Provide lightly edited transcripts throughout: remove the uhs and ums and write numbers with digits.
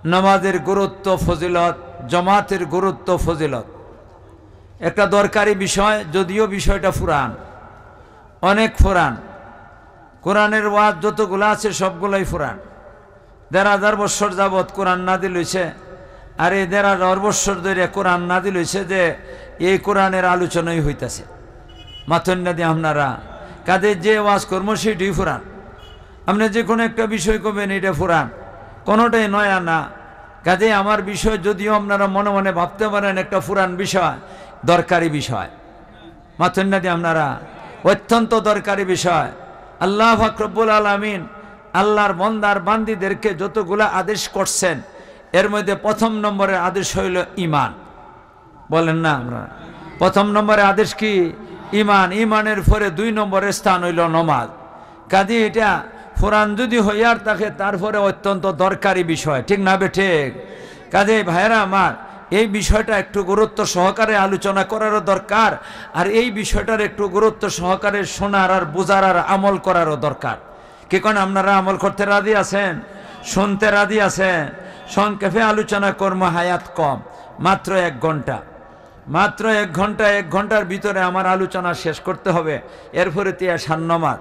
নামাজের গুরুত্ব ফজিলত, জামাতের গুরুত্ব ফজিলত একটা দরকারি বিষয়, যদিও বিষয়টা পুরাণ, অনেক পুরাণ। কোরআনের ওয়াজ যতগুলো আছে সবগুলোই পুরাণ। ১,৫০০ বৎসর যাবৎ কোরআন নাজিল হইছে, আর এই ১,৫০০ বৎসর ধরে কোরআন নাজিল হইছে যে এই কোরআনের আলোচনাই হইতেছে। মাথন না দিয়ে আপনারা কাদের যে ওয়াজ কর্ম সেটাই পুরাণ। আপনি যে কোনো একটা বিষয় করবেন এটা পুরাণ, কোনোটাই নয়া না। কাজে আমার বিষয় যদিও আপনারা মনে মনে ভাবতে পারেন একটা পুরাণ বিষয়, দরকারি বিষয়। মাথন না দিয়ে আপনারা অত্যন্ত দরকারি বিষয়। আল্লাহ পাক রব্বুল আলামিন আল্লাহর বান্দার বান্দীদেরকে যতগুলা আদেশ করছেন, এর মধ্যে প্রথম নম্বরের আদেশ হইল ঈমান। বলেন না আমরা, প্রথম নম্বরের আদেশ কি? ঈমান। ঈমানের পরে ২ নম্বরের স্থান হইল নামাজ। কাজে এটা কোরআন যদি হইয়ার থাকে তারপরে অত্যন্ত দরকারি বিষয়, ঠিক না ঠিক? কাজে ভাইয়েরা আমার, এই বিষয়টা একটু গুরুত্ব সহকারে আলোচনা করারও দরকার, আর এই বিষয়টার একটু গুরুত্ব সহকারে শোনার আর বোঝার আর আমল করারও দরকার। কি কোন আপনারা আমল করতে রাজি আছেন? শুনতে রাজি আছেন? সংক্ষেপে আলোচনা কর্ম, হায়াত কম, মাত্র ১ ঘন্টা, মাত্র ১ ঘন্টা। ১ ঘন্টার ভিতরে আমার আলোচনা শেষ করতে হবে, এরপরে তিয়াশান নামাজ।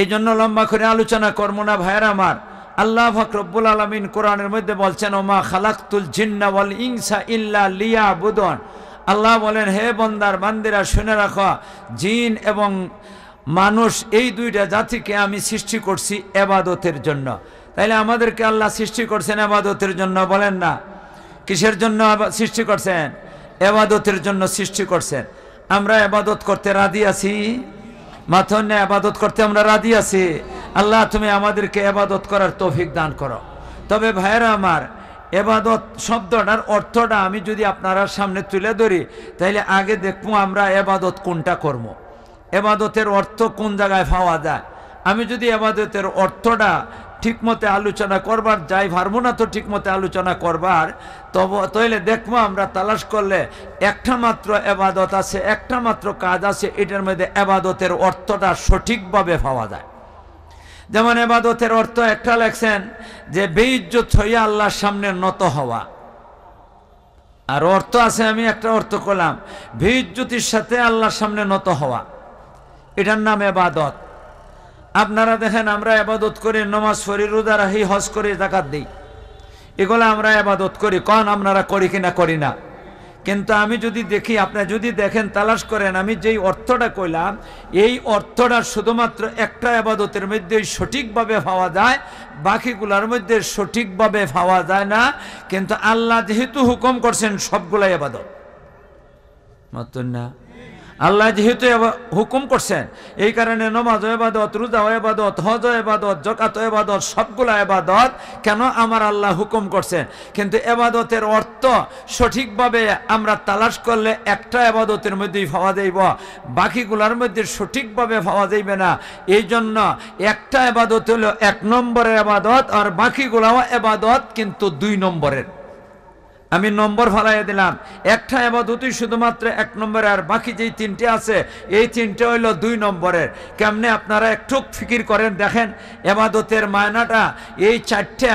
এই জন্য লম্বা করে আলোচনা করব না ভাইয়েরা আমার। আল্লাহ পাক রব্বুল আলামিন কোরআনের মধ্যে বলছেন, ওমা খালাকতুল জিন্না ওয়াল ইনসা ইল্লা লিয়াবুদুন। আল্লাহ বলেন, হে বান্দার বান্দিরা শুনে রাখো, জিন এবং মানুষ এই 2টা জাতিকে আমি সৃষ্টি করছি ইবাদতের জন্য। তাইলে আমাদেরকে আল্লাহ সৃষ্টি করছেন ইবাদতের জন্য, বলেন না? কিসের জন্য সৃষ্টি করছেন? ইবাদতের জন্য সৃষ্টি করছেন। আমরা ইবাদত করতে রাজি আছি? মাথন না, ইবাদত করতে আমরা রাজি আছি? আল্লাহ তুমি আমাদেরকে ইবাদত করার তৌফিক দান করো। তবে ভাইয়েরা আমার, ইবাদত শব্দটার অর্থটা আমি যদি আপনার সামনে তুলে ধরি, তাইলে আগে দেখবো আমরা ইবাদত কোনটা করব, ইবাদতের অর্থ কোন জায়গায় পাওয়া যায়। আমি যদি ইবাদতের অর্থটা ঠিকমতে আলোচনা করবার যাই, পারবো না তো ঠিকমতে আলোচনা করবার, তাইলে দেখবো আমরা তালাশ করলে একটা মাত্র ইবাদত আছে, একটা মাত্র কাজ আছে, এটার মধ্যে ইবাদতের অর্থটা সঠিকভাবে পাওয়া যায়। যেমন ইবাদতের অর্থ একটা লেখছেন যে বেইজ্জত হইয়া আল্লাহর সামনে নত হওয়া, আর অর্থ আছে, আমি একটা অর্থ করলাম, বেইজ্জতির সাথে আল্লাহর সামনে নত হওয়া, এটার নাম ইবাদত। আপনারা দেখেন আমরা ইবাদত করি, নামাজ পড়ি, রোজা রাখি, হজ করি, যাকাত দিই, এগুলো আমরা ইবাদত করি। কোন আপনারা করি কিনা? করি না। কিন্তু আমি যদি দেখি, আপনি যদি দেখেন, তালাশ করেন, আমি যেই অর্থটা কইলাম, এই অর্থটা শুধুমাত্র একটা ইবাদতের মধ্যে সঠিকভাবে পাওয়া যায়, বাকিগুলোর মধ্যে সঠিকভাবে পাওয়া যায় না। কিন্তু আল্লাহ যেহেতু হুকুম করছেন সবগুলা ইবাদত, মাত্র না, আল্লাহ যেহেতু হুকুম করছেন, এই কারণে নামাজ ইবাদত, রোজা ইবাদত, হজ ইবাদত, যাকাত ইবাদত, সবগুলা ইবাদত। কেন? আমার আল্লাহ হুকুম করছেন। কিন্তু ইবাদতের অর্থ সঠিকভাবে আমরা তালাশ করলে একটা ইবাদতের মধ্যেই পাওয়া যাইব, বাকিগুলোর মধ্যে সঠিকভাবে পাওয়া যাইবে না। এই জন্য একটা ইবাদত হলো 1 নম্বরের ইবাদত, আর বাকিগুলাও ইবাদত কিন্তু 2 নম্বরের। আমি নম্বর ফেলাইয়া দিলাম, একটা ইবাদতই শুধুমাত্র 1 নম্বরে, আর বাকি যেই 3টে আছে এই 3টে হইল 2 নম্বরের। কেমনে আপনারা একটু ফিকির করেন, দেখেন ইবাদতের মায়নাটা, এই 4টা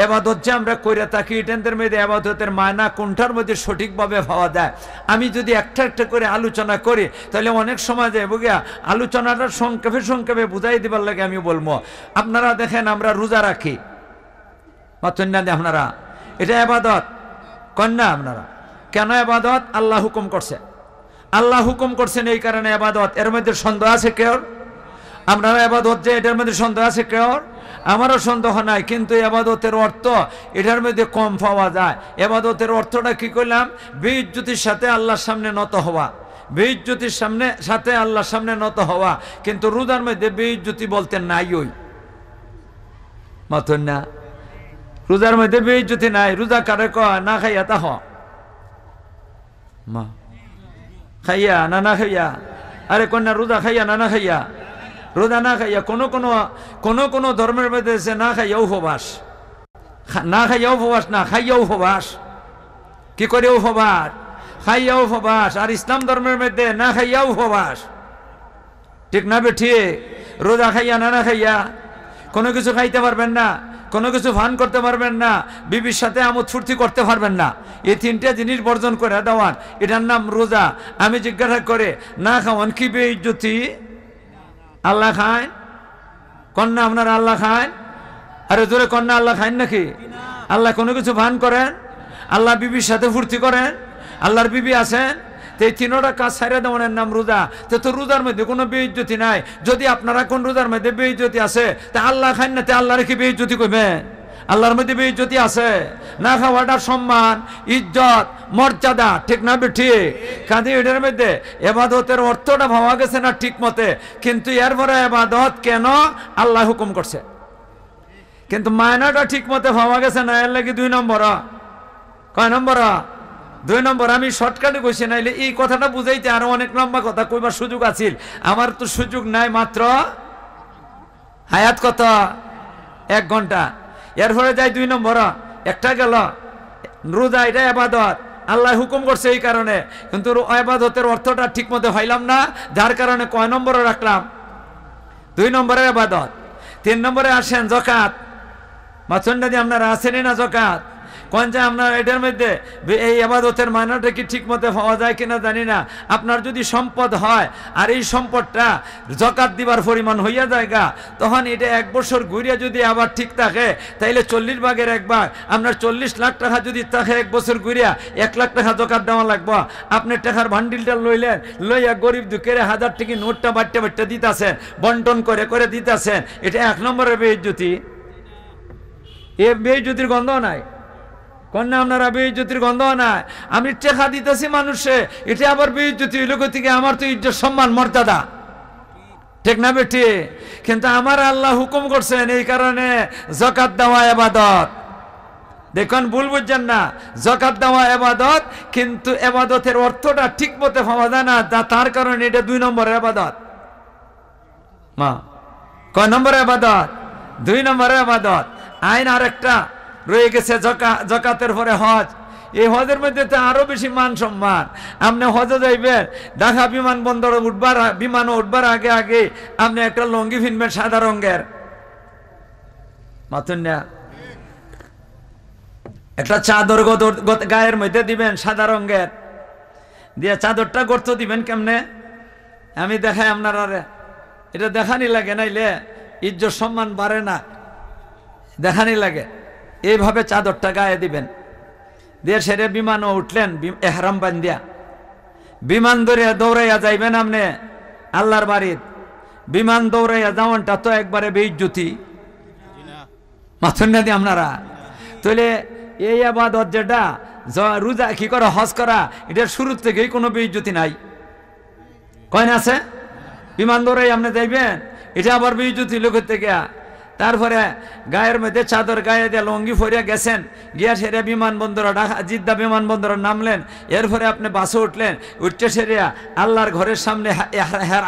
ইবাদত যে আমরা করে থাকি, এটাদের মধ্যে ইবাদতের মায়না কোনটার মধ্যে সঠিকভাবে পাওয়া যায়। আমি যদি একটা একটা করে আলোচনা করি, তাহলে অনেক সময় যায় বুঝিয়া আলোচনাটা সংক্ষেপে বুঝাই দিবার লাগে আমি বলবো। আপনারা দেখেন আমরা রোজা রাখি, মাত্র আপনারা, এটা ইবাদত কন্যা। আপনারা কেন ইবাদত? আল্লাহ হুকুম করছে, আল্লাহ হুকুম করছেন, এই কারণে ইবাদত। এর মধ্যে সন্দেহ আছে কেউ? আপনারা ইবাদত যে এটার মধ্যে সন্দেহ আছে কেউ? আমারও সন্দেহ নাই। কিন্তু ইবাদতের অর্থ এটার মধ্যে কম পাওয়া যায়। ইবাদতের অর্থটা কি করলাম? বেইজ্জতির সাথে আল্লাহর সামনে নত হওয়া, বেইজ্জতির সাথে আল্লাহর সামনে নত হওয়া। কিন্তু রোজার মধ্যে বেইজ্জতি বলতে নাই, ওই মাথন না, রোজার মধ্যে বেইজ্জতি নাই। রোজা কারে কয়? না খাইয়া তা মা খাইয়া না, না খাইয়া, আরে কন্যা রোজা খাইয়া না, না খাইয়া, রোজা না খাইয়া। কোন ধর্মের মধ্যে না খাইয়া উপবাস, না খাইয়া উপবাস, না খাইয়া উপবাস। কি করে উপবাস? খাইয়া উপবাস। আর ইসলাম ধর্মের মধ্যে না খাইয়া উপবাস, ঠিক না? ঠিক রোজা খাইয়া না, না খাইয়া, কোনো কিছু খাইতে পারবেন না। কোনো কিছু ফান করতে পারবেন না, বিবির সাথে আমোদ ফুর্তি করতে পারবেন না। এই তিনটা জিনিস বর্জন করে দেওয়ান, এটার নাম রোজা। আমি জিজ্ঞাসা করে না খাওয়ান কি বেইজ্জতি? আল্লাহ খায় কন্যা, আপনারা আল্লাহ খায়? আরে জোরে কন্যা আল্লাহ খায় নাকি? আল্লাহ কোনো কিছু ফান করেন? আল্লাহ বিবির সাথে ফুর্তি করেন? আল্লাহর বিবি আছেন? এই তিনোটা কাজ ছাইরা দেওয়ানের নাম রোজা। তো রোজার মধ্যে কোনো বেইজ্জতি নাই। যদি আপনারা কোন রোজার মধ্যে বেইজ্জতি আছে, তা আল্লাহ খান না, তে আল্লাহর কি বেইজ্জতি করবেন? আল্লাহর মধ্যে বেইজ্জতি আছে? না খাওয়াটার সম্মান, ইজ্জত, মর্যাদা, ঠিক না বেঠি? কাজে এটার মধ্যে এবাদতের অর্থটা ভাবা গেছে না ঠিক মতে, কিন্তু এরপরে এবাদত কেন আল্লাহ হুকুম করছে, কিন্তু মায়নাটা ঠিক মতে ভাবা গেছে না। এর লাগি 2 নম্বর। কয় নম্বর? 2 নম্বর। আমি শর্টকাটে কইছি, নাইলে এই কথাটা বুঝাইতে আরো অনেক লম্বা কথা কইবার সুযোগ আছিল। আমার তো সুযোগ নাই, মাত্র হায়াত কত? 1 ঘন্টা। এরপরে যাই 2 নম্বর। একটা গেল রোজা, এটা এবাদত, আল্লাহ হুকুম করছে এই কারণে, কিন্তু এবাদতের অর্থটা ঠিক মতো হইলাম না, যার কারণে কয় নম্বরে রাখলাম? 2 নম্বরে এবাদত। 3 নম্বরে আসেন যাকাত। মাছন্ডা দিয়ে আপনারা আসেনই না যাকাত? কোন যে আপনার এটার মধ্যে এই আবাদতের মানাটা কি ঠিক মতো পাওয়া যায় কিনা জানি না। আপনার যদি সম্পদ হয় আর এই সম্পদটা যাকাত দিবার পরিমাণ হইয়া যায়গা, তখন এটা 1 বছর ঘুরিয়া যদি আবার ঠিক থাকে, তাইলে 40 ভাগের 1 ভাগ, আপনার 40 লাখ টাকা যদি থাকে 1 বছর ঘুরিয়া 1 লাখ টাকা যাকাত দেওয়া লাগবে। আপনি টাকার ভান্ডিলটা লইলেন, লইয়া গরিব দুঃখের 1000 টাকা নোটটা বাট্টা বাট্টা দিতেছেন, বন্টন করে করে দিতেছেন। এটা 1 নম্বরের বেইজ্জতি। এ বেইজ্জতির গন্ধ নাই? কন্যা আপনারা বেইজ্জতির গন্ধ নাই? আমি টাকা দিতেছি মানুষে, এটা আবার বেইজ্জতি হইল থেকে? আমার তো ইজ্জত সম্মান মর্যাদা, ঠিক না বেটি? কিন্তু আমার আল্লাহ হুকুম করছেন, এই কারণে যাকাত দেওয়া ইবাদত। দেখুন ভুল বুঝছেন না, যাকাত দেওয়া ইবাদত, কিন্তু ইবাদতের অর্থটা ঠিক মতো পাওয়া যায় না, তার কারণে এটা 2 নম্বরের ইবাদত। মা কয় নম্বরের ইবাদত? 2 নম্বরের ইবাদত। আইন আরেকটা রয়ে গেছে, যাকাতের পরে হজ। এই হজের মধ্যে তো আরো বেশি মান সম্মান। আপনি হজে যাইবেন, ঢাকা বিমানবন্দরে বিমানে উঠবার আগে আগে আপনি একটা লঙ্গি কিনবেন সাদা রঙের, মাথুন না, একটা চাদর গায়ের মধ্যে দিবেন সাদা রঙের, দিয়ে চাদরটা গর্ত দিবেন কেমনে? আমি দেখাই আপনারা, এটা দেখানি লাগে, নাইলে ইজ্জত সম্মান বাড়ে না, দেখানি লাগে। এইভাবে চাদরটা গায়ে দিবেন, দিয়ে সেরে বিমানও উঠলেন, এহরাম বান্ধিয়া বিমান ধরিয়া দৌড়াইয়া যাইবেন আপনি আল্লাহর বাড়ির। বিমান দৌড়াইয়া যাওয়ানটা তো একবারে বেইজ্জতি, মাথুন না দিয়ে আপনারা? তাহলে এই আবাদত যেটা রোজা কি করা, হজ করা, এটার শুরু থেকেই কোনো বেইজ্জতি নাই। কয় না আছে? বিমান দৌড়াই আপনি যাইবেন, এটা আবার বেইজ্জতি লোকের থেকে। তারপরে গায়ের মধ্যে চাদর গায়ে দিয়ে লঙ্গি ফরিয়া গেছেন, গিয়া সেরে বিমানবন্দর ঢাকা জিদ্দা বিমানবন্দরে নামলেন। এরপরে আপনি বাসে উঠলেন, উঠতে সেরিয়া আল্লাহর ঘরের সামনে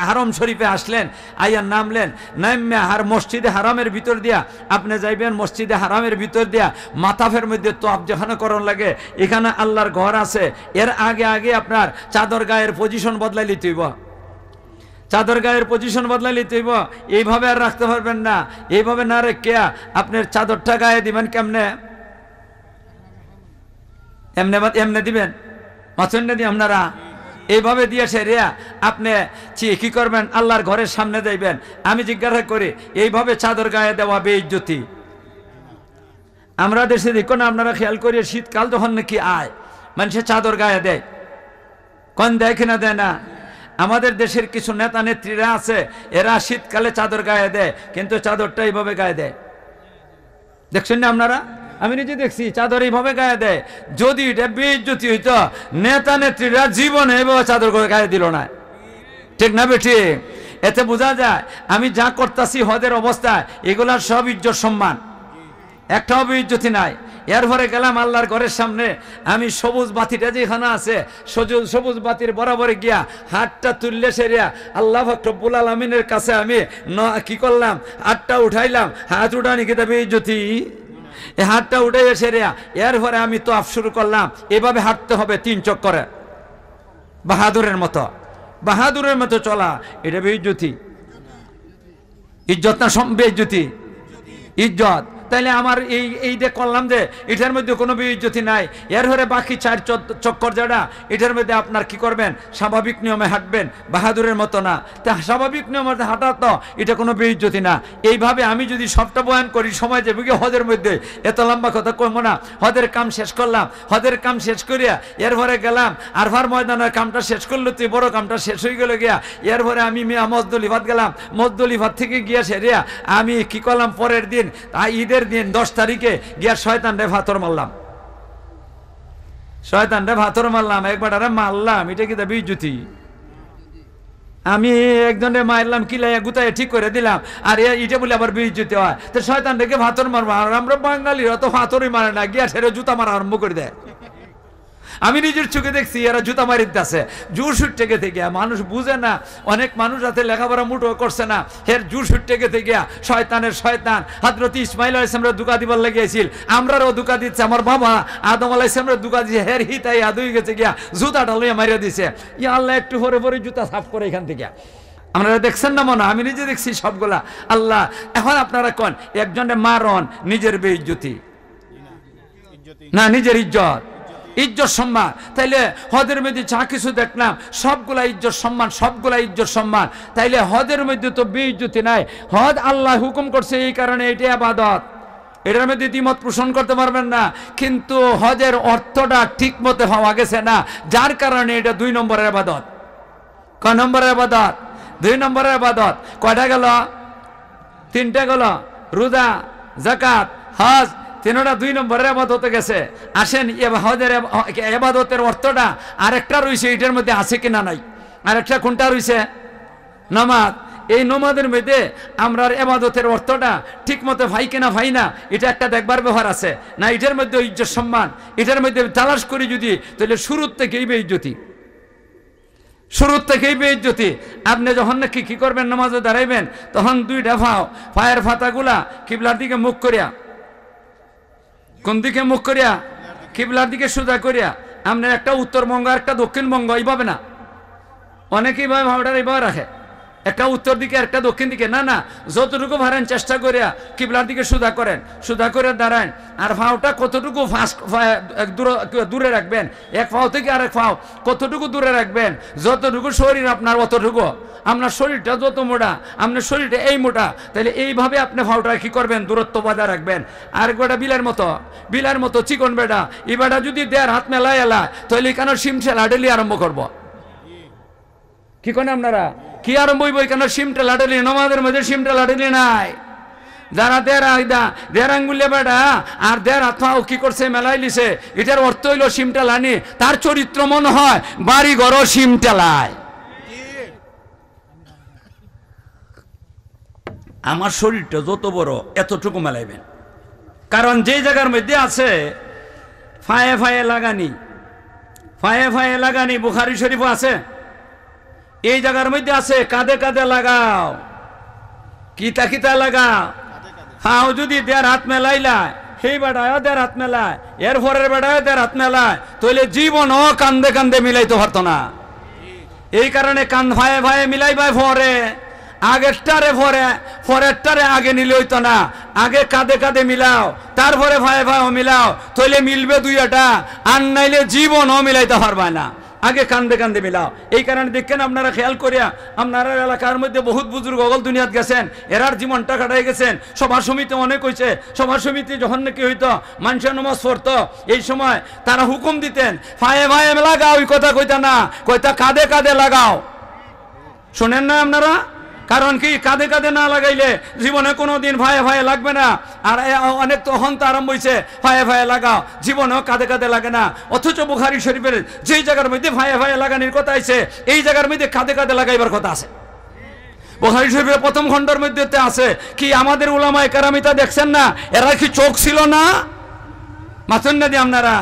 হারম শরীফে আসলেন, আইয়ার নামলেন, নাইমে মসজিদে হারামের ভিতর দিয়া আপনি যাইবেন। মসজিদে হারামের ভিতর দিয়া মাথাফের মধ্যে তোয়াফ যেখানে করণ লাগে, এখানে আল্লাহর ঘর আছে। এর আগে আগে আপনার চাদর গায়ের পজিশন বদলাই লিতে হইব, চাদর গায়ের পজিশন বদলাই লিতে হইব। এইভাবে আর রাখতে পারবেন না। এইভাবে না রেখে আপনার চাদরটা গায়ে দিবেন কেমনে? এমনে এমনে দিবেন, মাছন দিয়ে আপনারা এইভাবে দিয়ে সেরিয়া আপনি কি করবেন? আল্লাহর ঘরের সামনে যাইবেন। আমি জিজ্ঞাসা করি, এইভাবে চাদর গায়ে দেওয়া বেইজ্জতি? আমরা দেশে দেখো না, আপনারা খেয়াল করি, শীতকাল যখন নাকি আয়, মানুষের চাদর গায়ে দেয়, কোন দেয় কিনা দেয় না? আমাদের দেশের কিছু নেতা নেত্রীরা আছে, এরা শীতকালে চাদর গায়ে দেয়, কিন্তু চাদরটা এইভাবে গায়ে দেয়, দেখছেন না আপনারা? আমি নিজে দেখছি, চাদর এইভাবে গায়ে দেয়। যদি এটা বেইজ্জতি হইতো, নেতা নেত্রীরা জীবনে এভাবে চাদর গায়ে দিল না, ঠিক না বেঠি? এতে বোঝা যায় আমি যা করতেছি হজের অবস্থায়, এগুলার সব ইজ্জত সম্মান, একটাও বেইজ্জতি নাই। এরপরে গেলাম আল্লাহর ঘরের সামনে, আমি সবুজ বাতিটা যেখানে আছে, সবুজ বাতির বরাবরে গিয়া হাতটা তুললে সেরিয়া আল্লাহ রব্বুল আলামিনের কাছে আমি কি করলাম? হাতটা উঠাইলাম। হাত উঠানি কি বেইজ্জতি? এই হাতটা উঠে সেরিয়া এরপরে আমি তো শুরু করলাম। এভাবে হাঁটতে হবে 3 চক্করে, বাহাদুরের মতো, বাহাদুরের মতো চলা, এটা বেইজ্জতি? ইজ্জত না বেইজ্জতি? ইজ্জত। তাইলে আমার এইটা করলাম যে এটার মধ্যে কোনো বেইজ্জতি নাই, এর হরে বাকি 4 চক্কর যেটা এটার মধ্যে আপনার কি করবেন, স্বাভাবিক নিয়মে হাঁটবেন, বাহাদুরের মতো না। তা স্বাভাবিক নিয়মে হাঁটা তো এটা কোনো বেইজ্জতি না। এইভাবে আমি যদি সবটা বয়ান করি সময় যাবে কি হজের মধ্যে, এত লম্বা কথা কমবো না। হজের কাম শেষ করলাম, হজের কাম শেষ করিয়া এরপরে গেলাম আরফার ময়দানের কামটা শেষ করলো, তুই বড় কামটা শেষ হয়ে গেল গিয়া। এরপরে আমি মিয়া মজদুলিফাত গেলাম, মজদুলিফাত থেকে গিয়া সেরিয়া আমি কি করলাম, পরের দিন ঈদের দিন 10 তারিখে গিয়া শয়তানরে ভাতর মারলাম, শয়তানরে ভাতর মারলাম, একবার আরে মারলাম, এটা কি বেইজ্জতি? আমি একজনের মারলাম, কিলাইয়া গুতায় ঠিক করে দিলাম, আর এটা বলে আবার বেইজ্জতি হয়। তো শয়তান রেখে ভাতর মারবো, আর আমরা বাঙালিরা তো ভাতরই মারে না, গিয়া ছেড়ে জুতা মারা আরম্ভ করে দেয়। আমি নিজের চোখে দেখছি এরা জুতা মারিতে আছে, জোর সুটে গেতে গিয়া। মানুষ বুঝে না, অনেক মানুষ আছে লেখাপড়া মুঠো করছে না, এর জোর সুটে গেতে গিয়া শয়তানের শয়তান। হযরত ইসমাইল আলাইহিস সালাম দুকা দিবার লাগিয়েছিল, আমরাও দুকা দিচ্ছে, আমার বাবা আদম আলাইহিস সালাম দুকা দিয়েছে, হের হিতাই আদুই গেছে গিয়া জুতাটা লইয়া মারিয়া দিছে। ইয়া আল্লাহ একটু পরে পরে জুতা সাফ করে এখান থেকে। আপনারা দেখছেন না মনে, আমি নিজে দেখছি সবগুলা। আল্লাহ এখন আপনারা কোন একজনে মারন নিজের বেইজ্জতি না, নিজের ইজ্জত, ইজ্জত সম্মান। তাইলে হদের মধ্যে যা কিছু দেখলাম সবগুলা ইজ্জত সম্মান, সবগুলা ইজ্জত সম্মান। তাইলে হদের মধ্যে তো বেইজ্জতি নাই। হদ আল্লাহ হুকুম করছে, এই কারণে এটা ইবাদত, এটার মধ্যে দ্বিমত পোষণ করতে পারবেন না। কিন্তু হজের অর্থটা ঠিক মতো হওয়া গেছে না, যার কারণে এটা 2 নম্বরের ইবাদত। কয় নম্বরের ইবাদত? 2 নম্বরের ইবাদত। কয়টা গেল? 3টা গেল, রোজা, যাকাত, হজ, 3টা 2 নম্বরের ইবাদতে গেছে। আসেন হজের ইবাদতের অর্থটা আরেকটা রইছে, এটার মধ্যে আছে কিনা নাই। আরেকটা কোনটা রইছে? নামাজ। এই নামাজের মধ্যে আমরা ইবাদতের অর্থটা ঠিক মতো ভাই কিনা ভাই না, এটা একটা দেখবার ব্যবহার আছে না। এটার মধ্যে ইজ্জত সম্মান, এটার মধ্যে তালাশ করি যদি, তাহলে শুরুর থেকেই বেইজ্জতি, শুরুর থেকেই বেইজ্জতি। আপনি যখন নাকি কি করবেন, নামাজে দাঁড়াইবেন, তখন 2টা পায়ের ফাতাগুলা কিবলার দিকে মুখ করিয়া, কোন দিকে মুখ করিয়া? কিবলার দিকে সোজা করিয়া। আপনার একটা উত্তরবঙ্গ আর একটা দক্ষিণবঙ্গ, এইভাবে না, অনেকেই ভাবে ভাবটা এইভাবে রাখে, একটা উত্তর দিকে একটা দক্ষিণ দিকে। না না, যতটুকু পারেন চেষ্টা করিয়া কিবলার দিকে সোজা করেন, সোজা করে দাঁড়ান। আর পাওটা কতটুকু দূরে রাখবেন, এক পাও থেকে আরেক পাও কতটুকু দূরে রাখবেন, যতটুকু শরীর আপনার অতটুকু। আপনার শরীরটা যত মোটা, আপনার শরীরটা এই মোটা, তাহলে এইভাবে আপনি পাওটা কি করবেন, দূরত্ব বজায় রাখবেন। আর বেটা বিলের মতো চিকন বেটা, এই বেটা যদি 1.5 হাত মেলায় এলা, তাহলে কেন সিমছে লাডেলি আরম্ভ করব। কি করেন আপনারা? কি আরম্ভ হইব? কেন সিমটা লাডেলি, নমাজের মধ্যে সিমটা লাডেলি নাই। যারা 1.5 আঙ্গুলে বেটা আর 1.5 হাত পাও কি করছে, মেলাই লিছে, এটার অর্থ হইল সিমটা লানি। তার চরিত্র মনে হয় বাড়ি ঘর সিমটা লাই। আমার শরীরটা যত বড় এতটুকু মেলাইবেন, কারণ যে জায়গার মধ্যে আছে ফায়ে ফায়ে লাগানি, ফায়ে ফায়ে লাগানি, বুখারী শরীফ আছে, এই জায়গার মধ্যে আছে কাঁধে কাঁধে লাগাও, কিতা কিতা লাগাও। হাও যদি 1.5 হাত মেলাইলা, সেই বেড়ায় 1.5 হাত মেলায়, এর পরের বেড়ায় 1.5 হাত মেলায়, তাহলে জীবনও কান্দে কান্দে মিলাইতে পারতো না। এই কারণে কান ভাইয়ে ভাইয়ে মিলাইবাই পরে, আগেরটারে পরেরটারে আগে নিলে হইতো না। আগে কাঁধে কাঁধে মিলাও, তারপরে ভাইয়ে ভাইও মিলাও, তাহলে মিলবে 2টা, আর নাইলে জীবনও মিলাইতে পারবা না। আগে কান্দে কান্দে মিলাও। এই কারণে দেখেন আপনারা খেয়াল করিয়া, আপনারা এলাকার মধ্যে বহুত বুজুর্গ অগল দুনিয়াত গেছেন, এরার জীবনটা কাটাই গেছেন। সভা সমিতি অনেক হয়েছে, সভা সমিতি যখন নাকি হইতো মানুষের নামাজ পড়তো, এই সময় তারা হুকুম দিতেন ফায়ে ফায়ে লাগাও, ওই কথা কইতা না, কইতা কাঁধে কাঁধে লাগাও। শোনেন না আপনারা? কারণ কি, কাঁধে কাঁধে না লাগাইলে জীবনে কোনোদিন ভাইয়ে ভাইয়ে লাগবে না। আর অনেক তখন তো আরম্ভ হয়েছে ভাইয়ে ভাইয়ে লাগাও, জীবনেও কাঁধে কাঁধে লাগে না। অথচ বুখারী শরীফের যেই জায়গার মধ্যে ভাইয়ে ভাইয়ে লাগানির কথা আছে, এই জায়গার মধ্যে কাঁধে কাঁধে লাগাইবার কথা আছে। বুখারী শরীফের 1ম খণ্ডের মধ্যে আছে কি, আমাদের উলামায়ে কেরামিতা দেখছেন না, এরা কি চোখ ছিল না? মাথুন না দিয়ে আপনারা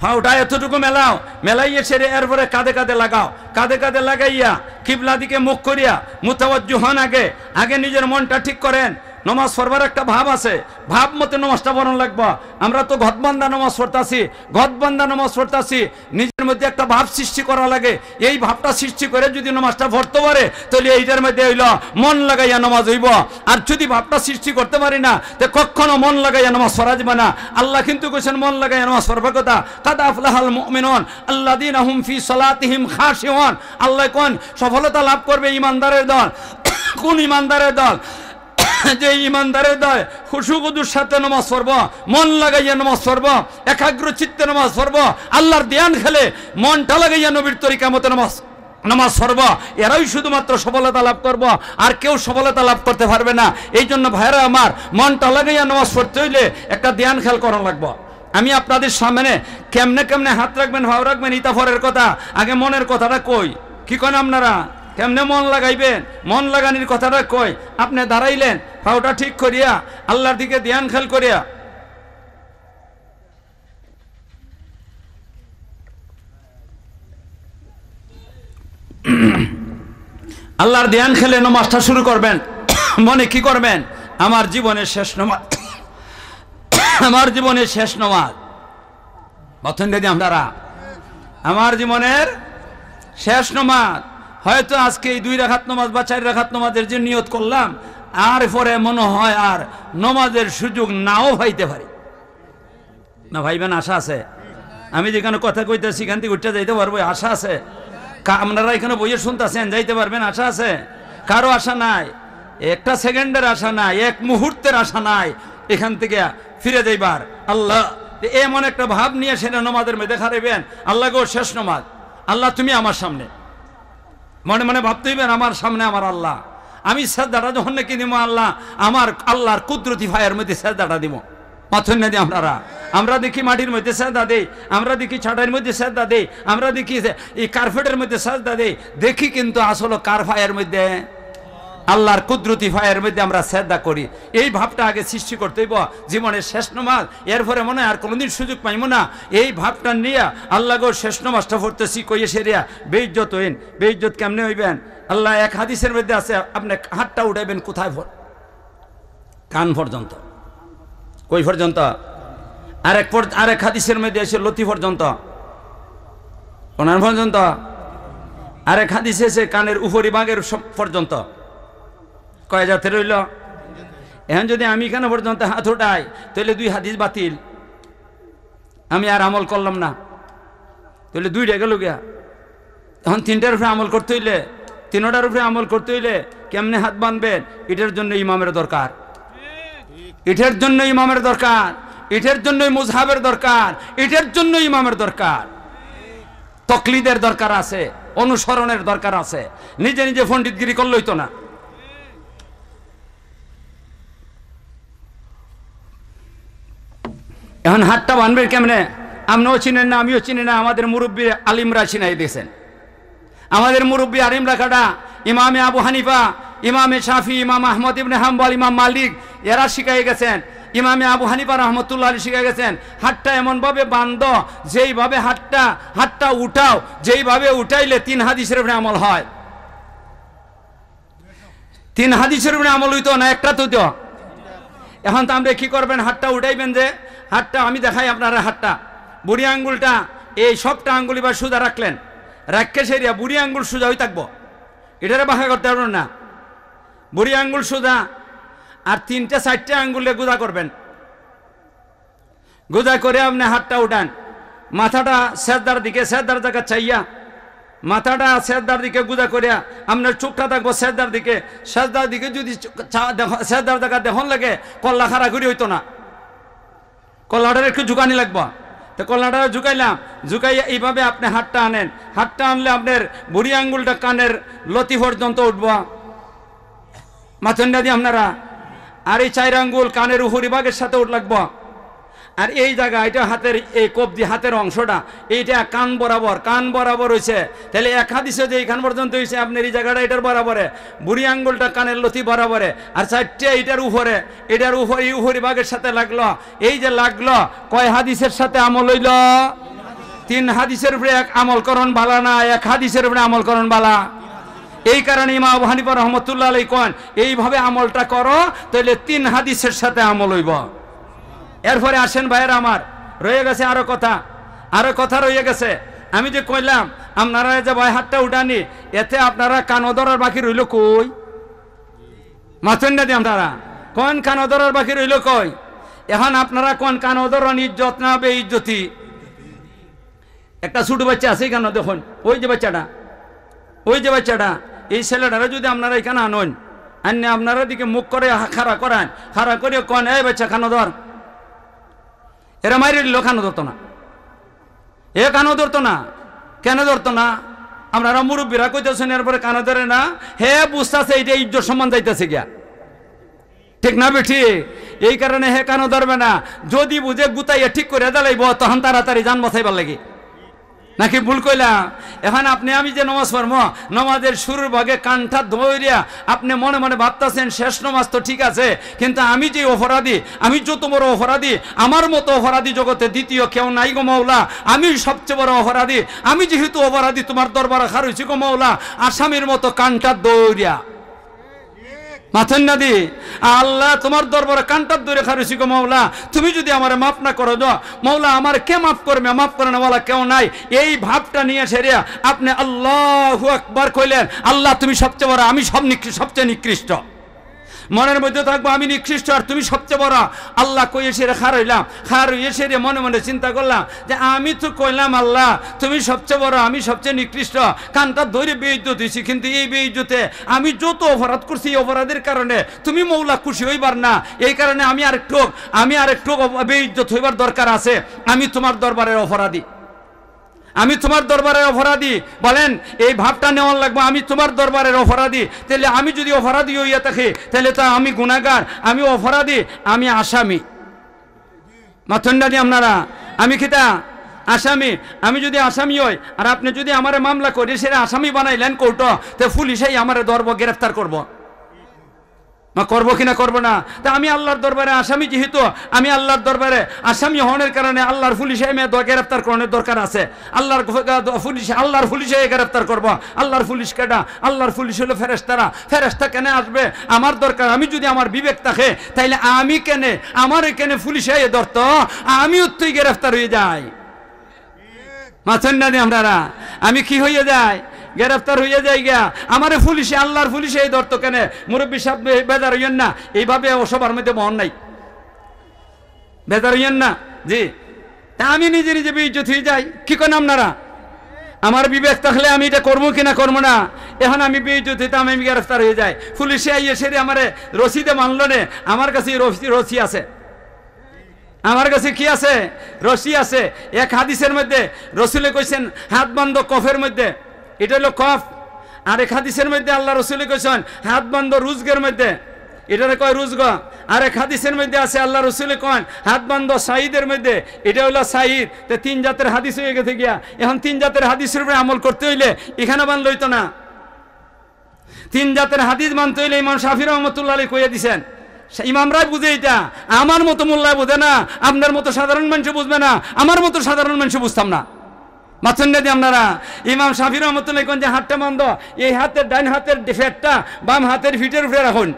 ফাউটা এতটুকু মেলাও, মেলাইয়ে ছেড়ে এরপরে কাঁধে কাঁধে লাগাও, কাঁধে কাঁধে লাগাইয়া কিবলা দিকে মুখ করিয়া মুতাওয়াজ্জিহ হন। আগে নিজের মনটা ঠিক করেন, নমাজ পড়বার একটা ভাব আছে, ভাব মতে নমাজটা পড়ানো লাগবে। আমরা তো ঘটবান্ধা নমাজ পড়তাছি, ঘটবান্ধা নমাজ পড়তাছি, নিজের মধ্যে একটা ভাব সৃষ্টি করা লাগে। এই ভাবটা সৃষ্টি করে যদি নমাজটা পড়তে পারে তাহলে এইটার মধ্যে হইল মন লাগাইয়া নমাজ হইব। আর যদি ভাবটা সৃষ্টি করতে পারি না তো কখনো মন লাগাইয়া নমাজ পড়া যাবে না। আল্লাহ কিন্তু কইছেন মন লাগাইয়া নমাজ পড়বার কথা। কাদ আফলাহাল মুমিনুন আল্লাযীনা হুম ফি সালাতিহিম খাশিউন। আল্লাহ কোন সফলতা লাভ করবে ইমানদারের দল। কোন ইমানদারের দল? যে ইমানদারের দল খুশুগুদুর সাথে নামাজ পড়ব, মন লাগাইয়া নামাজ পড়ব, একাগ্র চিত্তে নামাজ পড়ব, আল্লাহর ধ্যান খেলে মনটা লাগাইয়া নবীর তরিকা মতো নামাজ পড়ব, এরাই শুধুমাত্র সফলতা লাভ করব, আর কেউ সফলতা লাভ করতে পারবে না। এই জন্য ভাইরা আমার, মনটা লাগাইয়া নামাজ পড়তে হইলে একটা ধ্যান খেয়াল করা লাগবে। আমি আপনাদের সামনে কেমনে কেমনে হাত রাখবেন, ভাব রাখবেন, ইতাফরের কথা আগে মনের কথাটা কই। কি করেন আপনারা? কেমনে মন লাগাইবেন, মন লাগানির কথাটা কই। আপনি দাঁড়াইলেন, পাওটা ঠিক করিয়া আল্লাহর দিকে ধ্যান খেয়াল করিয়া, আল্লাহর ধ্যান খেলে নামাজটা শুরু করবেন। মনে কি করবেন? আমার জীবনের শেষ নামাজ, আমার জীবনের শেষ নামাজ। বলেন যদি আপনারা, আমার জীবনের শেষ নামাজ। হয়তো আজকে এই 2 রাকাত নামাজ বা 4 রাকাত নামাজের যে নিয়ত করলাম, আর পরে মনে হয় আর নামাজের সুযোগ নাও পাইতে পারি না। ভাইবেন, আশা আছে? আমি যেখানে কথা কইতেছি সেখান থেকে উঠতে যাইতে পারবো, আশা আছে? আপনারা এখানে বইয়ে শুনতেছেন, যাইতে পারবেন, আশা আছে? কারো আশা নাই, একটা সেকেন্ডের আশা নাই, এক মুহূর্তের আশা নাই এখান থেকে ফিরে যাইবার। আল্লাহ এমন একটা ভাব নিয়ে সেটা নামাজের মধ্যে খারাইবেন, আল্লাহ গো শেষ নামাজ, আল্লাহ তুমি আমার সামনে। মনে মনে ভাবতে হইবেন আমার সামনে আমার আল্লাহ। আমি সেজদাটা যখন নাকি দিব, আল্লাহ আমার আল্লাহর কুদরতি ফায়ের মধ্যে সেজদাটা দিব। পাথর না দিই আপনারা, আমরা দেখি মাটির মধ্যে সেজদা দেই, আমরা দেখি ছাটাইয়ের মধ্যে সেজদা দেই, আমরা দেখি এই কার্পেটের মধ্যে সেজদা দেই, দেখি কিন্তু আসলে কার ফায়ের মধ্যে? আল্লাহর কুদরতি ফায়ের মধ্যে আমরা সেজদা করি। এই ভাবটা আগে সৃষ্টি করতে হইব জীবনের শেষ নামাজ। এরপরে মনে হয় আর কোনোদিন সুযোগ পাইব না। এই ভাবটা নিয়ে আল্লাহ গো শেষ নামাজটা পড়তেছি কইয়ে সেরিয়া বেইজ্জত হইন। বেইজ্জত কেমনে হইবেন? আল্লাহ এক হাদিসের মধ্যে আছে, আপনি হাতটা উঠাইবেন কোথায়? কান পর্যন্ত। কই পর্যন্ত? আরেক হাদিসের মধ্যে আছে লতি পর্যন্ত, কোনার পর্যন্ত। আরেক হাদিসে আছে কানের উপরি ভাগের পর্যন্ত। কয় জাতের রইল? এখন যদি আমি কেন পর্যন্ত হাত উঠাই তাহলে 2 হাদিস বাতিল, আমি আর আমল করলাম না, তাহলে 2টা গেল গিয়া। এখন 3টার উপরে আমল করতে হইলে, 3টার উপরে আমল করতে হইলে কেমনে হাত বাঁধবেন? এটার জন্য ইমামের দরকার, এটার জন্য ইমামের দরকার, এটার জন্যই মুজহাবের দরকার, এটার জন্য ইমামের দরকার। তকলিদের দরকার আছে, অনুসরণের দরকার আছে। নিজে নিজে পণ্ডিতগিরি করলে হইতো না। এখন হাতটা বানবেন কেমনে? আপনিও চিনেন না, আমিও চিনি না, আমাদের মুরব্বী আলিমরা চিনাই দিয়েছেন। আমাদের মুরব্বী আলিমরা কাটা, ইমামে আবু হানিফা, ইমামে শাফি, ইমাম আহমদ ইবনে হাম্বল, ইমাম মালিক, এরা শিখাই গেছেন। ইমামে আবু হানিফা রহমতুল্লাহ আলাইহি শিখাই গেছেন, হাতটা এমনভাবে বান্ধ, যেইভাবে হাতটা উঠাও, যেইভাবে উঠাইলে 3 হাদিসের উপরে আমল হয়। 3 হাদিসের উপরে আমল হইতো না, একটা তো। এখন তো আমরা কি করবেন? হাতটা উঠাইবেন, যে হাতটা আমি দেখাই আপনারা, হাতটা বুড়ি আঙ্গুলটা এই সবটা আঙ্গুল এবার সোজা রাখলেন, রাখকে সেরিয়া বুড়ি আঙ্গুল সোজা হয়ে থাকবো, এটারে বাঁকা করতে পারবেন না। বুড়ি আঙ্গুল সোজা, আর 3টে 4টে আঙ্গুলে গুদা করবেন। গুদা করে আপনি হাতটা উঠান, মাথাটা সেজদার দিকে, সেজদার জায়গা চাইয়া মাথাটা সেজদার দিকে গুদা করিয়া আপনার চোখটা থাকবো সেজদার দিকে। সেজদার দিকে যদি সেজদার জায়গা দেখুন লাগে, কল্লা খাড়া করি হইতো না, কল্লাটার একটু ঝুঁকানি লাগবো। তো কল্লাটা ঝুঁকাইলাম, ঝুঁকাইয়া এইভাবে আপনি হাতটা আনেন। হাতটা আনলে আপনার বুড়ি আঙ্গুলটা কানের লতি পর্যন্ত উঠবো, মাথনটা দিয়ে আপনারা। আর এই 4 আঙ্গুল কানের উপরি ভাগের সাথে উঠ লাগবো। আর এই জায়গা, এটা হাতের এই কবজি, হাতের অংশটা এইটা কান বরাবর হয়েছে। তাহলে এক হাদিসে যে এইখান পর্যন্ত হয়েছে, আপনার এই জায়গাটা এটার বরাবরে, বুড়ি আঙ্গুলটা কানের লতি বরাবরে, আর 4টে এটার উপরে, এটার উপরে এই উপরি ভাগের সাথে লাগলো। এই যে লাগলো, কয় হাদিসের সাথে আমল হইল? 3 হাদিসের উপরে আমল করণ বালা না, 1 হাদিসের উপরে আমল করণ বালা? এই কারণে ইমাম আবু হানিফা রহমতুল্লাহ আলাইহি কোন এইভাবে আমলটা করো, তাহলে 3 হাদিসের সাথে আমল হইব। এরপরে আসেন ভাইয়েরা আমার, রয়ে গেছে আরো কথা রয়ে গেছে। আমি যে কইলাম আপনারা যে ভাই হাতটা উঠানি, এতে আপনারা কান ধরার বাকি রইল কই? মাথেন না দিয়ে আপনারা কোন কান ধরার বাকি রইল কই? এখন আপনারা কোন কান ধরান ইজ্জত না বে ইজ্জতি? একটা ছোট বাচ্চা আছে কেন দেখুন, ওই যে বাচ্চাটা এই ছেলেটারা যদি আপনারা এখানে আনেন, আনে আপনারা দিকে মুখ করে খাড়া করে কোন এই বাচ্চা কানো ধর, এরা মাইরে দিল, কানো ধরতো না, কানো ধরতো না। কেন ধরতো না? আপনারা মুরব্বীরা কইতেছেন এরপরে কানো ধরে না, হে বুঝতেছে এইটা ইজ্জত সম্মান যাইতেছে গিয়া, ঠিক না বেঠি? এই কারণে হে কানো ধরবে না। যদি বুঝে গুতাইয়া ঠিক করে দাঁড়াইব তখন তাড়াতাড়ি যান বাঁচাইবার লাগে, নাকি ভুল কইলাম? এখন আপনি আমি যে নমাজ পড়ব, নমাজের শুরুর ভাগে কানটা ধরিয়া আপনি মনে মনে ভাবতেছেন শেষ নমাজ তো ঠিক আছে, কিন্তু আমি যে অপরাধী, আমি যত বড় অপরাধী, আমার মতো অপরাধী জগতে দ্বিতীয় কেউ নাই গো মাওলা, আমি সবচেয়ে বড় অপরাধী। আমি যেহেতু অপরাধী তোমার দরবারে খারইছি গো মাওলা, আসামির মতো কানটা দৌড়িয়া মাথেন না দি আল্লাহ তোমার দরবারে কান্টার দূরে খারুছি গো মাওলা, তুমি যদি আমারে মাফ না করো যা মাওলা, আমার কে মাফ করবে? মাফ করে না বলা কেউ নাই। এই ভাবটা নিয়ে সেরিয়া আপনি আল্লাহু আকবার কইলেন, আল্লাহ তুমি সবচেয়ে বড়, আমি সবচেয়ে নিকৃষ্ট। মনের মধ্যে থাকবো আমি নিকৃষ্ট আর তুমি সবচেয়ে বড়। আল্লাহ কই এসে খারইয়ে সেরে মনে মনে চিন্তা করলাম যে আমি তো কইলাম আল্লাহ তুমি সবচেয়ে বড়, আমি সবচেয়ে নিকৃষ্ট, কানটা ধরে বেইজ্জত হইছি, কিন্তু এই বেইজ্জতে আমি যত অপরাধ করছি এই অপরাধের কারণে তুমি মৌলা খুশি হইবার না। এই কারণে আমি আরেকটু বেইজ্জত হইবার দরকার আছে। আমি তোমার দরবারের অপরাধী, বলেন এই ভাবটা নেওয়ার লাগবে, আমি তোমার দরবারের অপরাধী। তাহলে আমি যদি অপরাধী হইয়া থাকি তাহলে তো আমি গুনাহগার, আমি অপরাধী, আমি আসামি। মাথন্ডানি আপনারা, আমি কিতা আসামি? আমি যদি আসামি হই আর আপনি যদি আমার মামলা করি সেটা আসামি বানাইলেন কোর্ট, তো পুলিশই আমার ধরবো, গ্রেফতার করবো, করবো কিনা করবো না? তা আমি আল্লাহর দরবারে আসামি, যেহেতু আমি আল্লাহর দরবারে আসামি হওয়ার কারণে আল্লাহর পুলিশে গ্রেফতার করানোর দরকার আছে। আল্লাহর পুলিশে গ্রেফতার করবো। আল্লাহর পুলিশ কেডা? আল্লাহর পুলিশ হলো ফেরেশতা কেন আসবে? আমার দরকার। আমি যদি আমার বিবেক থাকে তাইলে আমি কেন, আমার কেন পুলিশে ধরত, আমিও তুই গ্রেফতার হয়ে যাই। মাথেন না আপনারা, আমি কি হয়ে যায়? গ্রেফতার হইয়া যাই গিয়া। আমারে পুলিশে, আল্লাহর পুলিশে এই ধরতো কেন? মুরব্বী সাহেব বেজার হইয়েন না, এইভাবে সবার মধ্যে বহন নাই, বেজার হইয়েন না জি। তা আমি নিজে বেইজ্জত হয়ে যাই, কি করেন আপনারা? আমার বিবেক থাকলে আমি এটা করবো কিনা করবো না। এখন আমি বেইজ্জত হইতাম, আমি গ্রেফতার হয়ে যাই। পুলিশে আইয়ে সেরে আমারে রসিদে মানলো নে, আমার কাছে রসি আছে, আমার কাছে কি আছে? রশি আছে। এক হাদিসের মধ্যে রসুলে কইছেন হাত বন্ধ কফের মধ্যে, এটা হলো কফ। আর এক হাদিসের মধ্যে আল্লাহ রসুলে কইছেন হাত বন্ধ রুজগের মধ্যে, এটারে কয় রুজগ। আর এক হাদিসের মধ্যে আছে আল্লাহ রসুলে কন হাত বন্ধ সাঈদের মধ্যে, এটা হলো সাঈদ। তো 3 জাতের হাদিস হয়ে গেছে গিয়া। এখন 3 জাতের হাদিসের উপরে আমল করতে হইলে এখানে বান লইতো না। 3 জাতের হাদিস মানতে হইলে ইমাম শাফি রহমতুল্লাহ আলাইহি কইয়া দিছেন। ইমামরাই বুঝে এটা, আমার মতো মোল্লায় বুঝে না, আপনার মতো সাধারণ মানুষ বুঝবে না, আমার মতো সাধারণ মানুষ বুঝতাম না। মাথুন না দিয়ে আপনারা, ইমাম শাফি রহমতুল্লাহ কোন যে হাতটা বন্ধ, এই হাতের ডাইন হাতের ফেটটা বাম হাতের ফিটের উপরে রাখুন,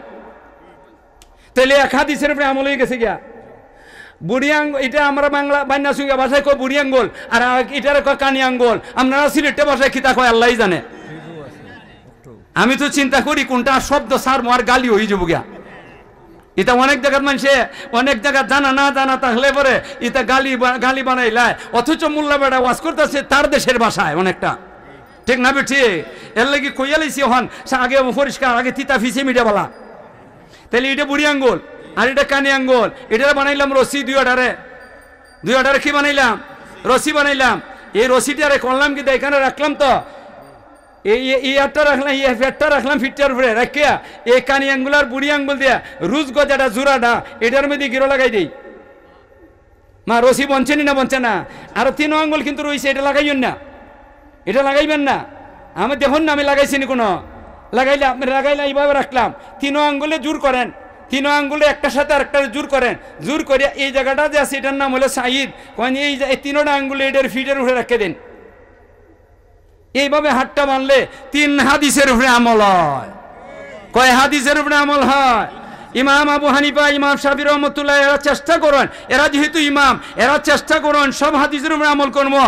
তাহলে এক হাদিসের উপরে আমল হয়ে গেছে গিয়া। বুড়ি আঙ্গুল, এটা আমরা বাংলা বান্যা সঙ্গে ভাষায় কয় বুড়ি আঙ্গুল, আর এটার কয় কানি আঙ্গুল। আপনারা সিলেটে ভাষায় কিতা কয় আল্লাহই জানে। আমি তো চিন্তা করি কোনটা শব্দ সার মার গালি হয়ে যাবো গিয়া। এটা অনেক জায়গার মানুষে অনেক জায়গা জানা না জানা থাকলে পরে এটা গালি বানাইলায়, অথচ মোল্লা বেড়া ওয়াজ করতেছে তার দেশের ভাষায় অনেকটা, ঠিক না বেঠি? এর লাগি কইয়া লাইছি হন আগে পরিষ্কার, আগে তিতা ফিসে মিডিয়া বলা। তাহলে এটা বুড়ি আঙ্গুল আর এটা কানি আঙ্গুল, এটা বানাইলাম রশি, দুই অর্ডারে কি বানাইলাম? রশি বানাইলাম। এই রশিটারে করলাম কি এখানে রাখলাম, তো এই আটটা রাখলাম, এই ফেটটা রাখলাম ফিটটার উপরে রাখিয়া এই কানি আঙ্গুল আর বুড়ি আঙ্গুল দিয়া রুজ গজাটা জোড়াটা এটার মধ্যে গিরো লাগাই দিই। মা রশি বনছে না বনছে না? আর 3 আঙ্গুল কিন্তু রয়েছে, এটা লাগাইবেন না, এটা লাগাইবেন না। আমি দেখুন না, আমি লাগাইছি নি কোনো, লাগাইলে আপনি লাগাইলে এইভাবে রাখলাম, 3 আঙ্গুলে জোর করেন, 3 আঙ্গুলে একটার সাথে আরেকটা জোর করেন, জোর করিয়া এই জায়গাটা যে আছে এটার নাম হলো সাঈদ। এই 3টা আঙ্গুলে এটার ফিটের উপরে রেখে দিন। এইভাবে হাতটা মানলে 3 হাদিসের উপরে আমল হয়। কয় হাদিসের উপরে আমল হয়? ইমাম আবু হানিফা, ইমাম শাফি রহমতুল্লাহ এরা চেষ্টা করেন, এরা যেহেতু ইমাম, এরা চেষ্টা করেন সব হাদিসের উপরে আমল করবো।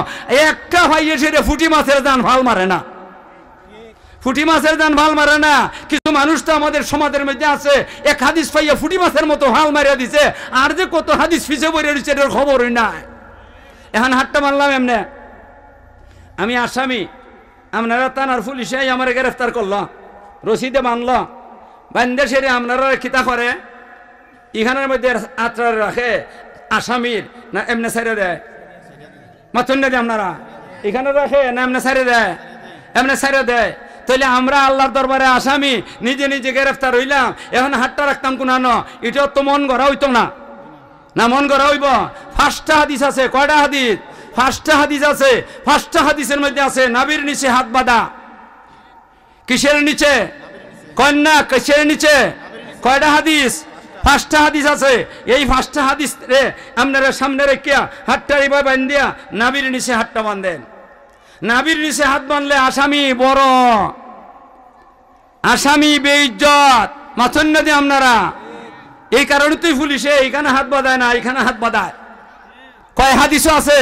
একটা ভাইয়ে সেটা ফুটি মাছের দান ভাল মারে না, ফুটি মাছের দান ভাল মারে না। কিছু মানুষ তো আমাদের সমাজের মধ্যে আছে, এক হাদিস পাইয়া ফুটি মাছের মতো হাল মারিয়া দিছে, আর যে কত হাদিস পিছে পড়ে দিচ্ছে এটার খবরই নাই। এখন হাতটা মারলাম এমনে, আমি আসামি, আপনারা থানার পুলিশে আমার গ্রেফতার করলো, রশিদে বানল, বান্ধে সেরে আপনারা খিতা করে এখানের মধ্যে আত্রার রাখে আসামির না এমনে সাইরে দেয়? মাতুন দেয় আপনারা এখানে রাখে না এমনে সাইরে দেয়? এমনে সাইরে দেয়। তাহলে আমরা আল্লাহর দরবারে আসামি, নিজে নিজে গ্রেফতার হইলাম, এখন হাতটা রাখতাম কোনানো, এটাও তো মন গড়া হইতো না, না মন গড়া হইব? 5টা হাদিস আছে। কয়টা হাদিস? 5টা হাদিস আছে। 5টা হাদিসের মধ্যে আছে নাবির নিচে হাত বাঁধা। কিসের নিচে? কন্যা কিসের নিচে? কয়টা হাদিস? 5টা হাদিস আছে। এই 5টা হাদিস রে আপনারা সামনে রেখিয়া হাতটা এইভাবে বান্ধিয়া নাবির নিচে হাতটা বাঁধেন। নাবির নিচে হাত বাঁধলে আসামি বড়, আসামি বেইজ্জত, মাথন না দিয়ে আপনারা। এই কারণে তুই পুলিশে এইখানে হাত বাঁধায় না, এইখানে হাত বাঁধায়। কয় হাদিসও আছে?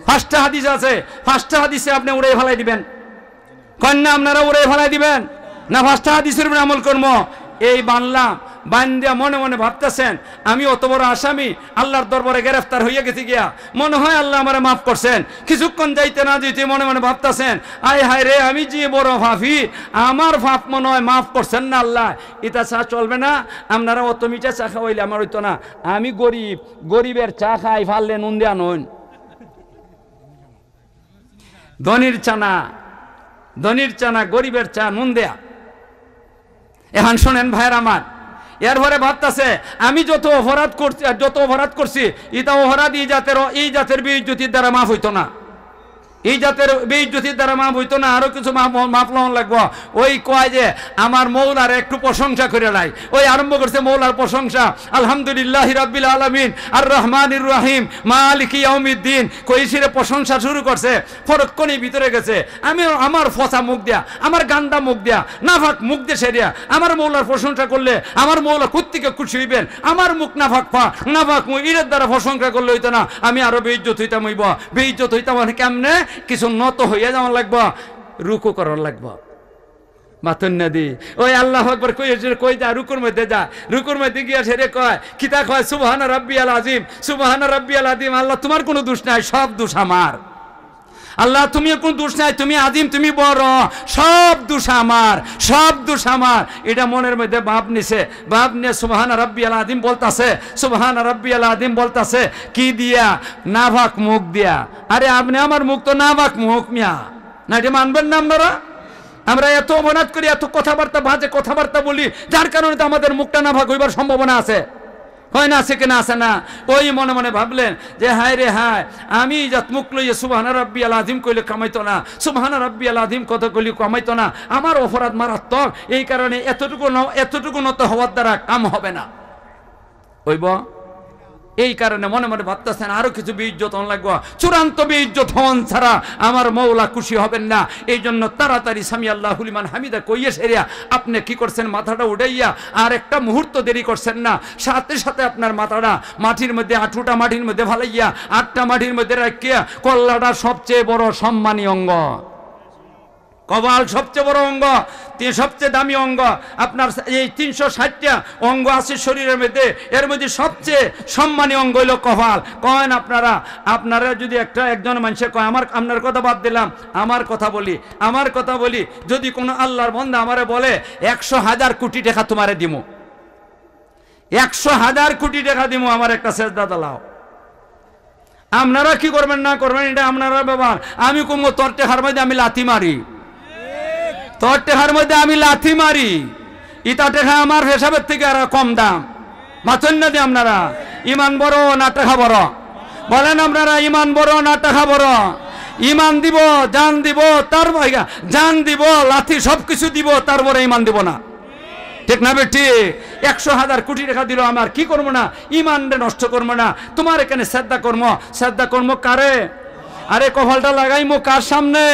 5টা হাদিস আছে। 5টা হাদিসে আপনি উড়ে ফেলাই দিবেন? কন্যা আপনারা উড়ে ফেলাই দিবেন না 5টা হাদিসের উপরে আমল করবো? এই বানলাম, বান্দিয়া মনে মনে ভাবতেছেন আমি অত বড় আসামি, আল্লাহর দরবারে গ্রেফতার হইয়া গেছি গিয়া, মনে হয় আল্লাহ আমারে মাফ করছেন। কিছুক্ষণ যাইতে না যাইতে মনে মনে ভাবতেছেন আয় হায় রে, আমি যে বড় ফাফি, আমার ফাপ মনে হয় মাফ করছেন না আল্লাহ। এটা চা চলবে না, আপনারা অত মিঠা চা খাওয়াইলে আমার হইতো না। আমি গরিব, গরিবের চা খাই ফাললে নুন দেয়া নন, ধনির চানা, ধনির চানা, গরিবের চা নুন দেয়া। এখন শোনেন ভাইয়ের আমার, এরপরে ভাবতেছে আমি যত অপরাধ করছি এটা অপরাধ এই জাতের বেইজ্জতির দ্বারা মাফ হইতো না, এই জাতের বেইজ্জতির দ্বারা মাফ হইতো না, আরো কিছু মাফ লওয়ান লাগবো। ওই কয় যে আমার মৌলার একটু প্রশংসা করে নাই, ওই আরম্ভ করছে মৌলার প্রশংসা, আলহামদুলিল্লাহ রাব্বিল আলামিন আর রহমানির রহিম মালিকি ইয়াউমিদ্দিন, কইছিরে প্রশংসা শুরু করছে। ফরক্ষণই ভিতরে গেছে, আমি আমার ফসা মুখ দিয়া, আমার গান্ডা মুখ দিয়া, নাফাক মুখ দিয়ে সেরিয়া আমার মৌলার প্রশংসা করলে আমার মৌলা কুত্তিকে খুশি হইবেন। আমার মুখ নাফাক মুখ ইরের দ্বারা প্রশংসা করলে হইতো না, আমি আরো বেইজ্জত হইতাম। হইব বেইজ্জত হইতাম মানে কেমনে? কিছু নত হইয়া যাওয়ার লাগবো, রুকু করার লাগবো। মাথন নদী ওই আল্লাহ আকবার কই যা, রুকুর মধ্যে যা, রুকুর মধ্যে গিয়া সেরে কয় কিতা কয় সুবহান রাব্বিয়াল আযীম, সুবহান রাব্বিয়াল আযীম। আল্লাহ তোমার কোনো দোষ নাই, সব দোষ আমার। আল্লাহ তুমি কোনো দোষ নাই, তুমি আযীম, তুমি বড়, সব দোষ আমার, সব দোষ আমার। এটা মনের মধ্যে ভাব নিছে, ভাব নিয়ে সুবহান রাব্বিয়াল আযীম বলতাছে, সুবহান রাব্বিয়াল আযীম বলতাছে কি দিয়া? নাভাক মুখ দিয়া। আরে আপনি আমার মুখ তো নাভাক মুখ মিয়া, না এটা মানবেন না আপনারা? আমরা এত অপরাধ করি, এত কথাবার্তা বাজে কথাবার্তা বলি, যার কারণে তো আমাদের মুখটা নাভাক হইবার সম্ভাবনা আছে। হয় না? আছে কিনা? আছে না? ওই মনে মনে ভাবলেন যে হায় রে হায়, আমি যাত মুখ লইয়ে সুবহান রাব্বিয়াল আযীম কইলে কামাইতো না, সুবহান রাব্বিয়াল আযীম কথা কইলে কামাইতো না, আমার অপরাধ মারাত্মক। এই কারণে এতটুকু নত হওয়ার দ্বারা কাম হবে না। ওইব এই কারণে মনে মনে ভাবতেছেন আরো কিছু বেইজ্জত হন লাগবো, চূড়ান্ত বেইজ্জত হন ছাড়া আমার মৌলা খুশি হবেন না। এই জন্য তাড়াতাড়ি সামি আল্লাহু লিমান হামিদা কইয়ে সেরিয়া আপনি কি করছেন? মাথাটা উঠাইয়া আর একটা মুহূর্ত দেরি করছেন না, সাথে সাথে আপনার মাথাটা মাটির মধ্যে, আঁঠুটা মাটির মধ্যে ফালাইয়া, আটটা মাটির মধ্যে রাখিয়া, কল্লাটা সবচেয়ে বড় সম্মানী অঙ্গ, কপাল সবচেয়ে বড় অঙ্গ, সবচেয়ে দামি অঙ্গ। আপনার এই 360টা অঙ্গ আছে শরীরের মধ্যে, এর মধ্যে সবচেয়ে সম্মানী অঙ্গ হইল কপাল। কয়েন আপনারা যদি একজন মানুষের কয় আপনার কথা বাদ দিলাম, আমার কথা বলি, যদি কোনো আল্লাহর বান্দা আমারে বলে 100,000 কোটি টাকা তোমারে দিমু, 100,000 কোটি টাকা দিমু, আমার একটা সেজদা দাও, আপনারা কি করবেন না করবেন এটা আপনারা ব্যাপার। আমি কমো তোর টেকার মধ্যে আমি লাথি মারি, তোর টেকার মধ্যে আমি লাথি মারি, ইটা টেকা আমার হিসাবের থেকে আর কম দাম। মাথন না দিয়ে আপনারা ইমান বড় না টাকা বড়? বলেন আপনারা ইমান বড় না টাকা বড়? ইমান দিব, জান দিব, তার জান দিব, লাথি সবকিছু দিব, তারপরে ইমান দিব না, ঠিক না বেটি? 100,000 কোটি টাকা দিল, আমার কি করবো না? ইমান রে নষ্ট করবো না, তোমার এখানে শ্রদ্ধা কর্ম কারে? আরে কপালটা লাগাইমো কার সামনে?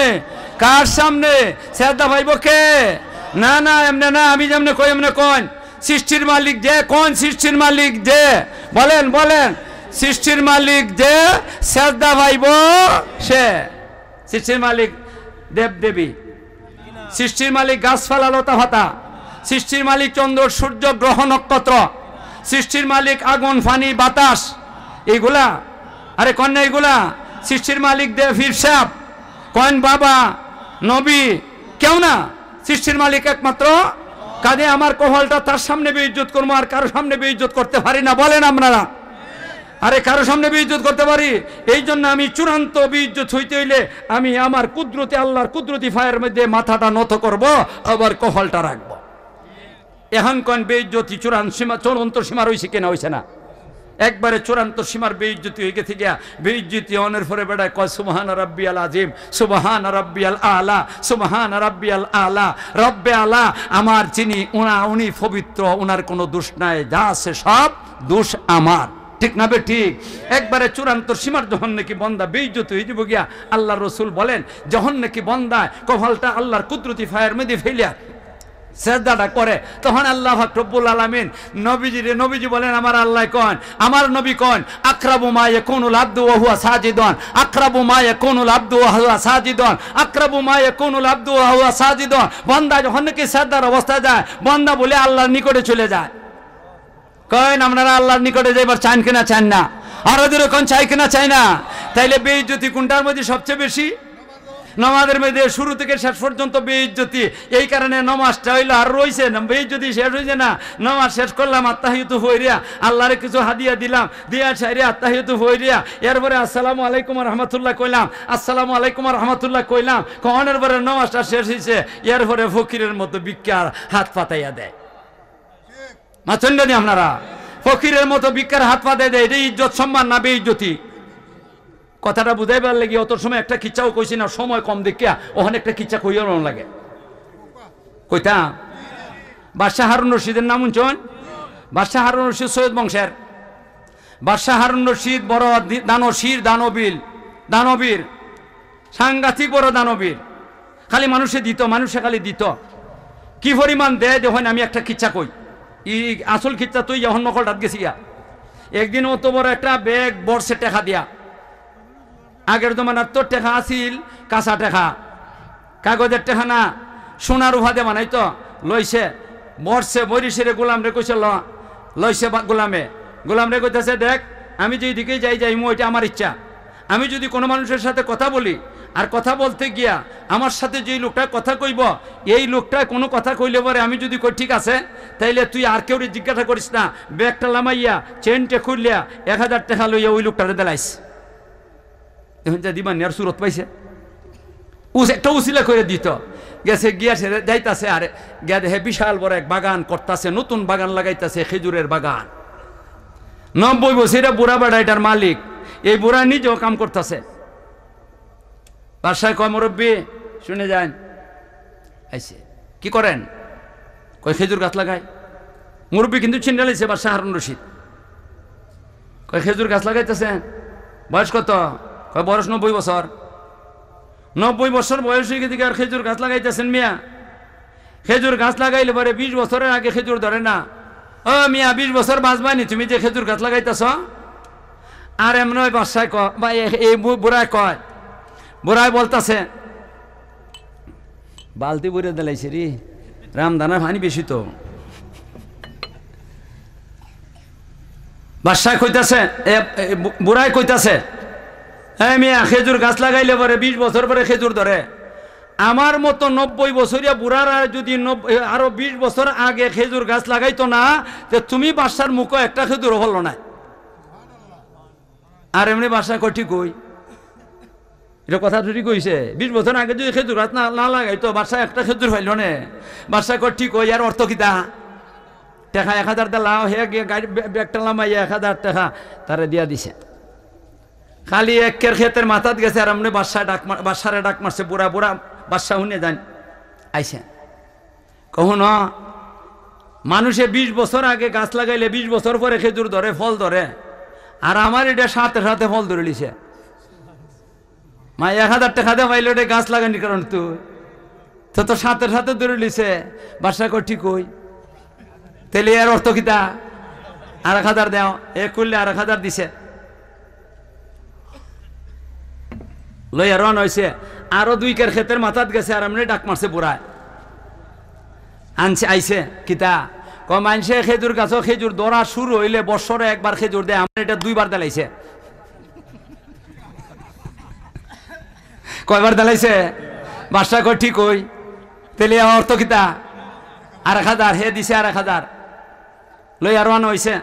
কার সামনে সেজদা ভাইব কে? না না এমনে না, আমি যেমনে কই এমনে কোন। সৃষ্টির মালিক যে, কোন সৃষ্টির মালিক যে? বলেন বলেন, সৃষ্টির মালিক যে সেজদা ভাইব সে। সৃষ্টির মালিক দেব দেবী, সৃষ্টির মালিক গাছপালা লতা পাতা, সৃষ্টির মালিক চন্দ্র সূর্য গ্রহ নক্ষত্র, সৃষ্টির মালিক আগুন পানি বাতাস, এইগুলা। আরে কন্যা এইগুলা সৃষ্টির মালিক দেব হিসাব কন বাবা নবী কেউ না, সৃষ্টির মালিক একমাত্র। কাজে আমার কহলটা তার সামনে বেইজ্জত করবো, আর কারো সামনে বেইজ্জত করতে পারি না, বলেন আপনারা। আরে কারো সামনে বেইজ্জত করতে পারি, এই জন্য আমি চূড়ান্ত বেইজ্জত হইতে হইলে আমি আমার কুদরতি আল্লাহর কুদরতি ফায়ের মধ্যে মাথাটা নত করব, আবার কহলটা রাখবো। এখন কোন বেইজ্জতি চূড়ান্ত সীমা রয়েছে কিনা? হয়েছে না, একবারে চূড়ান্ত সীমার বেইজ্জতি হয়ে গেছে গিয়া। বেইজ্জতি অনের পরে বেড়ায় কয় সুবহান রাব্বিয়াল আজিম, সুবহান রাব্বিয়াল আলা, সুবহান রাব্বিয়াল আলা। রব্বে আলা আমার যিনি, উনি পবিত্র, ওনার কোনো দোষ নাই, যা আছে সব দোষ আমার। ঠিক না বে ঠিক? একবারে চূড়ান্ত সীমার যখন নাকি বন্দা বেইজ্জত হয়ে যাব গিয়া, আল্লাহ রসুল বলেন যখন নাকি বন্দায় কপালটা আল্লাহর কুদরতি ফায়ের মধ্যে ফেলিয়া সেজদাটা করে, তখন আল্লাহ পাক রব্বুল আলামিন নবীজি বলেন আমার আল্লাহ কন, আমার নবী কন, আকরাবু মা ইয়াকুনুল আবদু ওয়া হুয়া সাজিদুন, আকরাবু মা ইয়াকুনুল আবদু ওয়া হুয়া সাজিদুন, আকরাবু মা ইয়াকুনুল আবদু ওয়া হুয়া সাজিদুন। বান্দা যখন নাকি সেজদার অবস্থায় যায়, বান্দা বলে আল্লাহর নিকটে চলে যায়। কয়েন আপনারা আল্লাহর নিকটে যাইবার চান কিনা চান না? আর ওদের কোন চাই কিনা চাই না? তাইলে বেইজ্জতি কোনটার মধ্যে সবচেয়ে বেশি? নামাজের মধ্যে শুরু থেকে শেষ পর্যন্ত বেইজ্জতি। এই কারণে নামাজটা হইলো আর রইছে না, বেইজ্জতি শেষ হইছে না। নামাজ শেষ করলাম, আত্তাহিয়াতু হইরিয়া আল্লাহরে কিছু হাদিয়া দিলাম, দিয়া ছাইরে আত্তাহিয়াতু হইরিয়া এরপরে আসসালামু আলাইকুম ওয়া রাহমাতুল্লাহ কইলাম, আসসালামু আলাইকুম ওয়া রাহমাতুল্লাহ কইলাম, কোনের পরে নামাজটা শেষ হইছে, এরপরে ফকিরের মতো ভিক্ষার হাত পাতাইয়া দেয়। মাছেন না আপনারা? ফকিরের মতো ভিক্ষার হাত পাতাইয়া দেয়। এটা ইজ্জত সম্মান না বেইজ্জতি? কথাটা বুঝাইবার লাগি অত সময় একটা কিচ্ছাও কইছি না, সময় কম দেখিয়া ওখানে একটা কিচ্ছা কইয়া লাগে। কইতা বাদশাহ হারুন রশিদের নাম শুনছেন? বাদশাহ হারুন রশিদ সৈয়দ বংশের। বাদশাহ হারুন রশিদ বড় দানবীর, সাংঘাতিক বড় দানবীর। খালি মানুষে দিত, মানুষে খালি দিত। কি পরিমাণ দেয় যখন আমি একটা কিচ্ছা কই, আসল কিচ্ছা তুই যখন নকলটাত গেছি গা। একদিন অত বড় একটা ব্যাগ বর্ষে টেকা দিয়া, আগের জমানার তো টেকা আসিল কাঁচা টেকা, কাগজের টেকা না, সোনার উভাদে বানাইতো। লইছে বর্ষে বরিশের গোলাম রে কইছে লইছে গোলাম রে কইতেছে, দেখ আমি যেই দিকে যাই ওইটা আমার ইচ্ছা। আমি যদি কোনো মানুষের সাথে কথা বলি, আর কথা বলতে গিয়া আমার সাথে যেই লোকটা কথা কইব, এই লোকটা কোনো কথা কইলে পরে আমি যদি কই ঠিক আছে, তাইলে তুই আর কেউ জিজ্ঞাসা করিস না, ব্যাগটা লামাইয়া চেনটা খুললিয়া 1000 টাকা লইয়া ওই লোকটারে দেলাইস। এখন যা দিবা নেয়ার সুরত পাইছে, একটা উসিলা করে দিত। গেছে গিয়া সেরে যাইতাছে, আর গিয়া দেখে বিশাল বড় এক বাগান করতাছে, নতুন বাগান লাগাইতাছে, খেজুরের বাগান। 90 বছরের বুড়া বেড়া এটার মালিক, এই বুড়া নিজেও কাম করতেছে। বাসায় কয় মুরব্বী শুনে যান, আইসে কি করেন? কয় খেজুর গাছ লাগাই। মুরব্বী কিন্তু চিন্তা লাইছে বাদশাহ হারুন রশিদ। কয় খেজুর গাছ লাগাইতেছেন? বয়স কত? কয় বয়স 90 বছর। 90 বছর বয়স হয়ে গেছে আর খেজুর গাছ লাগাইতেছেন মিয়া? খেজুর গাছ লাগাইলে পরে 20 বছরের আগে খেজুর ধরে না। ও মিয়া 20 বছর বাঁচবানি তুমি যে খেজুর গাছ লাগাইতেছ? আর এমন ওই বাসায় কয় বা এই বুড়ায় কয়, বুড়ায় বলতেছে বালতি বুড়ে দিলাইছে রে, রামদানা পানি বেশি তো। বাসায় কইতাছে, বুড়ায় কইতাছে, হ্যাঁ মিয়া খেজুর গাছ লাগাইলে পরে 20 বছর পরে খেজুর ধরে। আমার মতো 90 বছরিয়া বুড়ারা যদি আরো 20 বছর আগে খেজুর গাছ লাগাইতো না, যে তুমি বাসার মুখে একটা খেজুর হলো না। আর এমনি বাসা কটি কই, এটা কথা ঠিক কইছে। 20 বছর আগে যদি খেজুর গাছ না লাগাইতো, বাসা একটা খেজুর হইল না। বাসা কটি কই, আর অর্থ কিতা? টাকা 1000 দিলাও, হে গাড়ি ব্যাগটা লামাইয়া 1000 টাকা তারে দিয়া দিছে। খালি একের ক্ষেতের মাথাত গেছে, আর এমনি বাসারে ডাক মারছে। বুড়া বাদশা শুনে যান আইসে, কখন মানুষে 20 বছর আগে গাছ লাগাইলে 20 বছর পরে খেজুর ধরে, ফল ধরে, আর আমার এটা সাথে সাথে ফল ধরে লিছে। মা 1000 টাকা দে পাইলে ওটা গাছ লাগানি কারণ তুই তো সাথে সাথে ধরে লিছে বাসা কর ঠিক হই তেলে এর অর্থ কিতা 1000 দেও এ করলে 1000 দিছে লইয়া রন হয়েছে আরো 2 কের ক্ষেতের মাথাত গেছে আর এমনি ডাক মারছে বুড়ায় আনছে আইছে কিতা মানছে খেজুর গাছ খেজুর ধরা শুরু হইলে বছরে একবার খেজুর দেয় আমার এটা 2 বার দেলাইছে কয়বার দেলাইছে বাসা কই ঠিক হই তেলে অর্থ কিতা 1000 হে দিছে 1000 লইয়া রওনা হইছে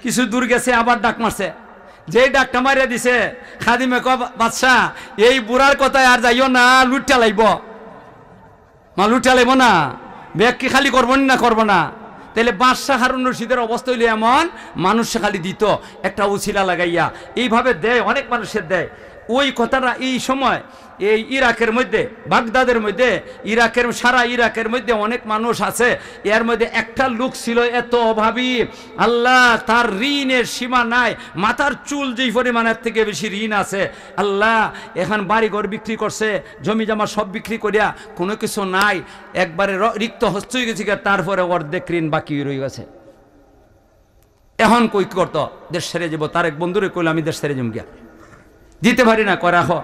কিছু দূর গেছে আবার ডাক মারছে যেই ডাকটা মারিয়া দিছে খাদিমে কয় বাদশা এই বুড়ার কথায় আর যাইও না লুটটা লাইব মা লুটটা লাইব না ব্যাগ কি খালি করবো না করবো না তাহলে বাদশাহ হারুন রশিদের অবস্থা হইলে এমন মানুষ খালি দিত একটা উছিলা লাগাইয়া এইভাবে দেয় অনেক মানুষের দেয় ওই কথাটা এই সময় এই ইরাকের মধ্যে বাগদাদের মধ্যে ইরাকের সারা ইরাকের মধ্যে অনেক মানুষ আছে এর মধ্যে একটা লোক ছিল এত অভাবী আল্লাহ তার ঋণের সীমা নাই মাথার চুল যেই পরিমাণের থেকে বেশি ঋণ আছে আল্লাহ এখন বাড়িঘর বিক্রি করছে জমি জমা সব বিক্রি করিয়া কোনো কিছু নাই একবারে রিক্ত হস্ত হয়ে গেছে তারপরে অর্ধেক ঋণ বাকি রয়ে গেছে এখন কই করত দেশ ছেড়ে যাব তার এক বন্ধুরে কইল আমি দেশ ছেড়ে যাম গিয়া দিতে পারি না কয় রাখো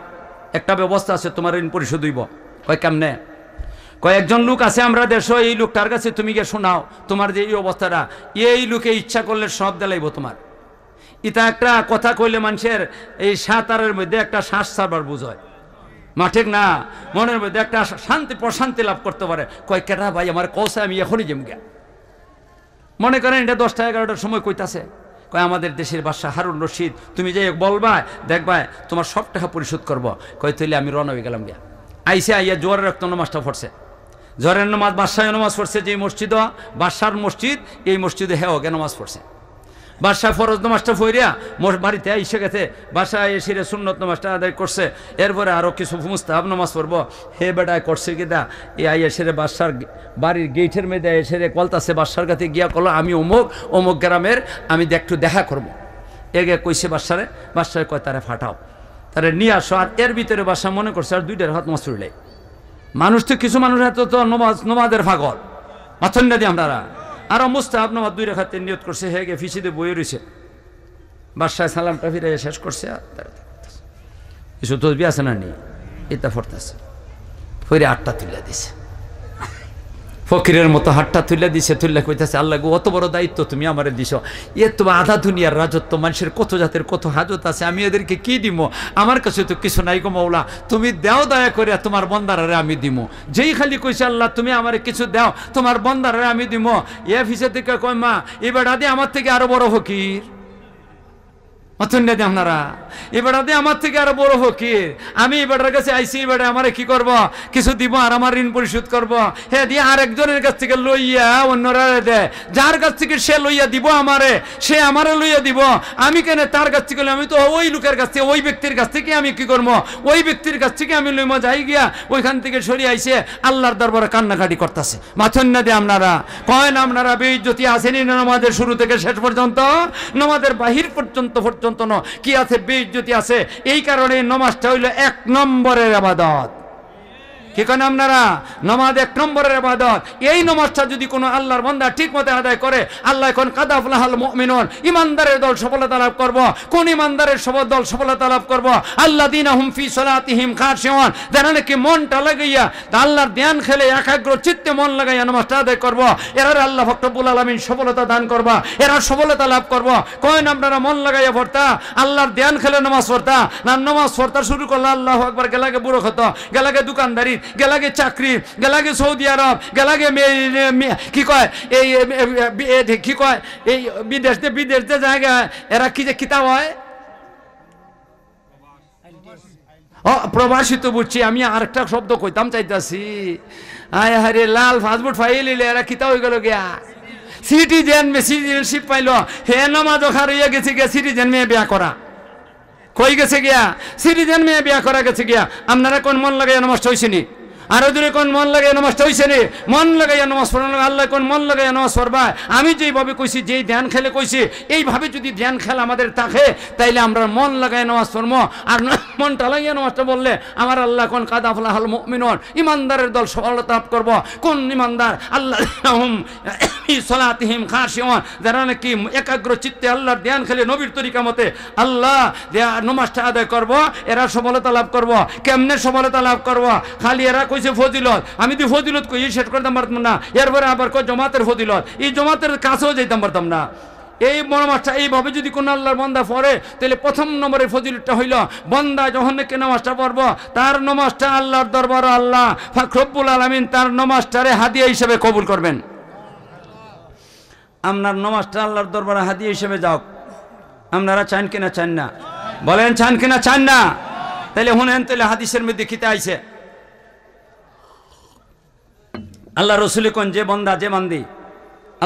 একটা ব্যবস্থা আছে তোমার ঋণ পরিশোধ হইব কয় কেমনে কয় একজন লোক আছে আমরা দেশ এই লোকটার কাছে তুমি গিয়ে শোনাও তোমার যে এই অবস্থাটা এই লোকে ইচ্ছা করলে সব দেলাইব তোমার এটা একটা কথা কইলে মানুষের এই সাঁতারের মধ্যে একটা শ্বাস ছাড়বার বুঝয় মা ঠিক না মনের মধ্যে একটা শান্তি প্রশান্তি লাভ করতে পারে কয় কেটা ভাই আমার কৌশে আমি এখনই যেম গিয়া মনে করেন এটা 10টা 11টার সময় কইতাছে কয় আমাদের দেশের বাদশা হারুন রশিদ তুমি যে বলবা দেখবা তোমার সব টাকা পরিশোধ করবো কয় তাইলে আমি রওনা হয়ে গেলাম গিয়া আইসে আইয়া জোয়ারের রক্ত নামাজটা পড়ছে জোয়ারের নামাজ বাদশাহ নামাজ পড়ছে যে মসজিদ বাদশার মসজিদ এই মসজিদে হেও গে নামাজ পড়ছে বাদশাহ ফরজ নামাজটা পড়িয়া বাড়িতে এসে গেছে বাদশাহ এসে সুন্নত নামাজটা আদায় করছে এরপরে আরও কিছু মুস্তাহাব নামাজ পড়বো হে বেটায় করছে কিনা এই আই এসে বাদশার বাড়ির গেটের মেয়েদে এসে কলতাছে বাদশার কাছে গিয়া করলো আমি অমুক গ্রামের আমি একটু দেখা করবো এগে কইছে বাদশারে বাদশারে কয় তারে ফাটাও তারে নিয়ে আসো আর এর ভিতরে বাদশাহ মনে করছে আর 2 হাত নামাজ পড়লে মানুষ তো কিছু মানুষ তো নমাজের পাগল মাথন না দিয়ে আমরা আরো মুস্তাহাব নামাজ 2 রাকাতের নিয়ত করছে হে গে ফিসিতে বইয়ে রয়েছে বাদশাহ সালামটা ফিরে শেষ করছে কিছু তসবি আছে না নি এটা ফরতেছে ফিরে 8টা তুলে দিছে ফকিরের মতো হাতটা তুলে দিছে তুলে কইতেছে আল্লাহ গো অত বড় দায়িত্ব তুমি আমারে দিছো এ তো আধা দুনিয়ার রাজত্ব মানুষের কত জাতের কত হাজত আছে আমি এদেরকে কি দিব আমার কাছে তো কিছু নাই গো মাওলা তুমি দাও দয়া করে তোমার বন্দারে আমি দিব যেই খালি কইছে আল্লাহ তুমি আমারে কিছু দাও তোমার বন্দারে আমি দিব এ ফিসে থেকে কয় মা এবার আদি আমার থেকে আরো বড় ফকির আপনারা এবার আমার থেকে আরো বড় ফকির আমি এবার কাছে আইসি এবারে আমারে কি করব কিছু দিব আর আমার ঋণ পরিশোধ করব হে দিয়ে আরেকজনের কাছ থেকে লইয়া অন্যরা দেয় যার কাছ থেকে সে লইয়া দিব আমারে সে আমারে লইয়া দিব আমি কেন তার কাছ থেকে আমি তো ওই লোকের কাছ থেকে ওই ব্যক্তির কাছ থেকে আমি কি করবো ওই ব্যক্তির কাছ থেকে আমি লইমা যাই গিয়া ওইখান থেকে সরিয়ে আইসে আল্লাহর দরবারে কান্নাকাটি করতেছে মাথন না দিয়ে আপনারা কয়েন আপনারা বেইজ্জতি আসেনি নামাজের শুরু থেকে শেষ পর্যন্ত নামাজের বাহির পর্যন্ত কি আছে বেইজ্জতি আছে এই কারণে নামাজটা হইল 1 নম্বরের ইবাদত কি কেন আপনারা নামাজ 1 নম্বরের ইবাদত এই নামাজটা যদি কোনো আল্লাহর বান্দা ঠিকমতো আদায় করে আল্লাহ এখন কাদ আফলাহাল মুমিনুন ঈমানদারের দল সফলতা লাভ করব কোন ঈমানদারের দল সফলতা লাভ করব আল্লাযীনা হুম ফি সালাতিহিম খাশিউন যারা নাকি মনটা লাগাইয়া আল্লাহর ধ্যান খেলে একাগ্র চিত্তে মন লাগাইয়া নামাজটা আদায় করব এরা আল্লাহ রব্বুল আলামিন সফলতা দান করব এরা সফলতা লাভ করব কোন আপনারা মন লাগাইয়া পড়তা আল্লাহর ধ্যান খেলে নামাজ পড়তা না নামাজ পড়তা শুরু করলে আল্লাহু আকবার গেলাগে বুড়ো হতো গেলাগে দোকানদারি গেলাগে চাকরি গেলাগে সৌদি আরব গেলাগে কি কয় এই কি কয় এই বিদেশ জায়গা এরা কি যে কিতাব হয় প্রবাসী তো বুঝছি আমি আরেকটা শব্দ কইতাম চাইতাছি আয় হারে লাল পাসপোর্ট ফাইল এরা কিতাব হয়ে গেল গিয়া সিটিজেনশিপ পাইলো হে নামাজ ওখার হইয়া গেছে গিয়া সিটিজেন মেয়ে বিয়া করা কই গেছে গিয়া সিটিজেন মেয়ে বিয়া করা গেছে গিয়া আপনারা কোন মন লাগাইয়া নষ্ট হয়েছেনি আরো দূরে কোন মন লাগাই নামাজটা হইছে রে, মন লাগাইয়া নামাজ পড়ানো আল্লাহ কোন মন লাগাইয়া নামাজ পড়বা। আমি যেইভাবে কইছি, যেই ধ্যান খেলে কইছি, এইভাবে যদি ধ্যান খেলা আমাদের থাকে তাইলে আমরা মন লাগাই নামাজ পড়বো। আর মনটা লাগাইয়া নামাজটা বললে আমার আল্লাহ কোন কাদ আফলাহুল মুমিনুন, ইমানদারের দল সফলতা লাভ করব। কোন ইমানদার? আল্লাহুম ফি সালাতিহিম খাশিউন, যারা নাকি একাগ্র চিত্তে আল্লাহর ধ্যান খেলে নবীর তরিকা মতে আল্লাহ নামাজটা আদায় করব, এরা সফলতা লাভ করব। কেমনে সফলতা লাভ করব? খালি এরা কইছে ফজিলত, আমি তো ফজিলত কই শেষ করতাম পারতাম না, এরপরে আবার কই জমাতের ফজিলত, এই জমাতের কাছেও যাইতাম পারতাম না। এই নামাজটা এইভাবে যদি কোন আল্লাহর বান্দা পড়ে তাহলে প্রথম নম্বরের ফজিলতটা হইল বান্দা যখন নাকি নামাজটা পড়ব তার নামাজটা আল্লাহর দরবারে আল্লাহ পাক রব্বুল আলামিন তার নামাজটারে হাদিয়া হিসেবে কবুল করবেন। আপনার নামাজটা আল্লাহর দরবারে হাদিয়া হিসেবে যাও। আপনারা চান কিনা চান না? বলেন চান কিনা চান না? তাহলে শুনেন, তাহলে হাদিসের মধ্যে কিতা আইছে, আল্লাহ রসুল কোন যে বন্দা যে বান্দি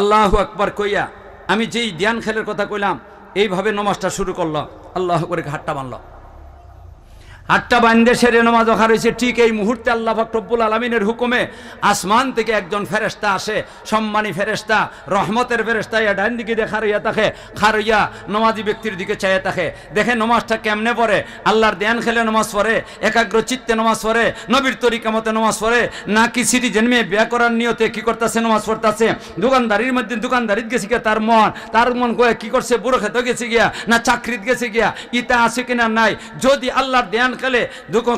আল্লাহু আকবার কইয়া আমি যেই ধ্যান খেলের কথা কইলাম এইভাবে নামাজটা শুরু করলো, আল্লাহ করে হাতটা বানলো, হাতটা বান্ধে সেরে নামাজ ওখা রয়েছে, ঠিক এই মুহূর্তে আল্লাহ পাক রব্বুল আলামিনের হুকুমে আসমান থেকে একজন ফেরেশতা আসে, সম্মানী ফেরেশতা, রহমতের ফেরেশতা, ইয়া ডান দিকে দেখা রইয়া থাকে, খারইয়া নমাজি ব্যক্তির দিকে চাইয়া থাকে, দেখে নামাজটা কেমনে পড়ে, আল্লাহর ধ্যান খেলে নামাজ পড়ে, একাগ্র চিত্তে নামাজ পড়ে, নবীর তরিকা মতে নামাজ পড়ে, নাকি সিটি জন্মে বিয়া করার নিয়তে কি করতেছে নামাজ পড়তেছে, দোকানদারির মধ্যে দোকানদারিত গেছে গিয়া তার মন কয়ে কি করছে, বুড়ো খেতে গেছে গিয়া না চাকরিত গেছে গিয়া, ইটা আছে কিনা নাই। যদি আল্লাহর ধ্যান খেলে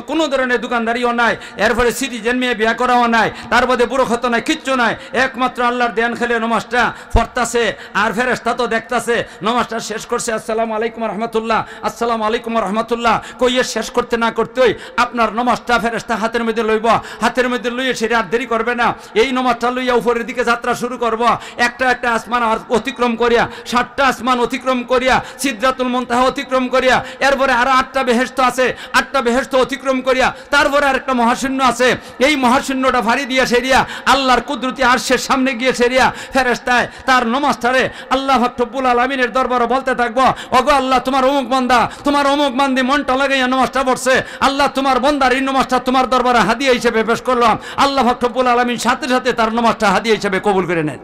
কোনো ধরনের দোকানদারিও নাই, এরপরে সিটিজেন মেয়ে বিয়া করাও নাই, তার মধ্যে বুড়ো ক্ষত নাই, কিচ্ছু নাই, একমাত্র আল্লাহর ধ্যান খেলে নামাজটা পড়তাছে আর ফেরেশতা তো দেখতাছে, নামাজটা শেষ করছে আসসালামু আলাইকুম রহমতুল্লাহ, আসসালামু আলাইকুম রহমতুল্লাহ কইয়ে শেষ করতে না করতেই আপনার নামাজটা ফেরেশতা হাতের মধ্যে লইব, হাতের মধ্যে লইয়ে সেটা আর দেরি করবে না, এই নামাজটা লইয়া উপরের দিকে যাত্রা শুরু করব, একটা একটা আসমান অতিক্রম করিয়া, 7টা আসমান অতিক্রম করিয়া, সিদরাতুল মুনতাহা অতিক্রম করিয়া, এরপরে আরো 8টা বেহেশত আছে, 8টা বেহেশত অতিক্রম করিয়া তারপরে আরেকটা মহাশূন্য আছে, এই মহাশূন্যটা ভারী দিয়া সেরিয়া আল্লাহর কুদরতি আরশের সামনে গিয়ে সেরিয়া ফেরেশতায় তার নামাজটারে আল্লাহ পাক রব্বুল আলামিনের দরবারে বলতে থাকবো, ওগো আল্লাহ তোমার অমুক বান্দা, তোমার অমুক বান্দি মনটা লাগাইয়া নামাজটা পড়ছে, আল্লাহ তোমার বান্দার এই নামাজটা তোমার দরবারে হাদিয়া হিসেবে পেশ করলাম, আল্লাহ পাক রব্বুল আলামিন সাথে সাথে তার নামাজটা হাদিয়া হিসেবে কবুল করে নেন।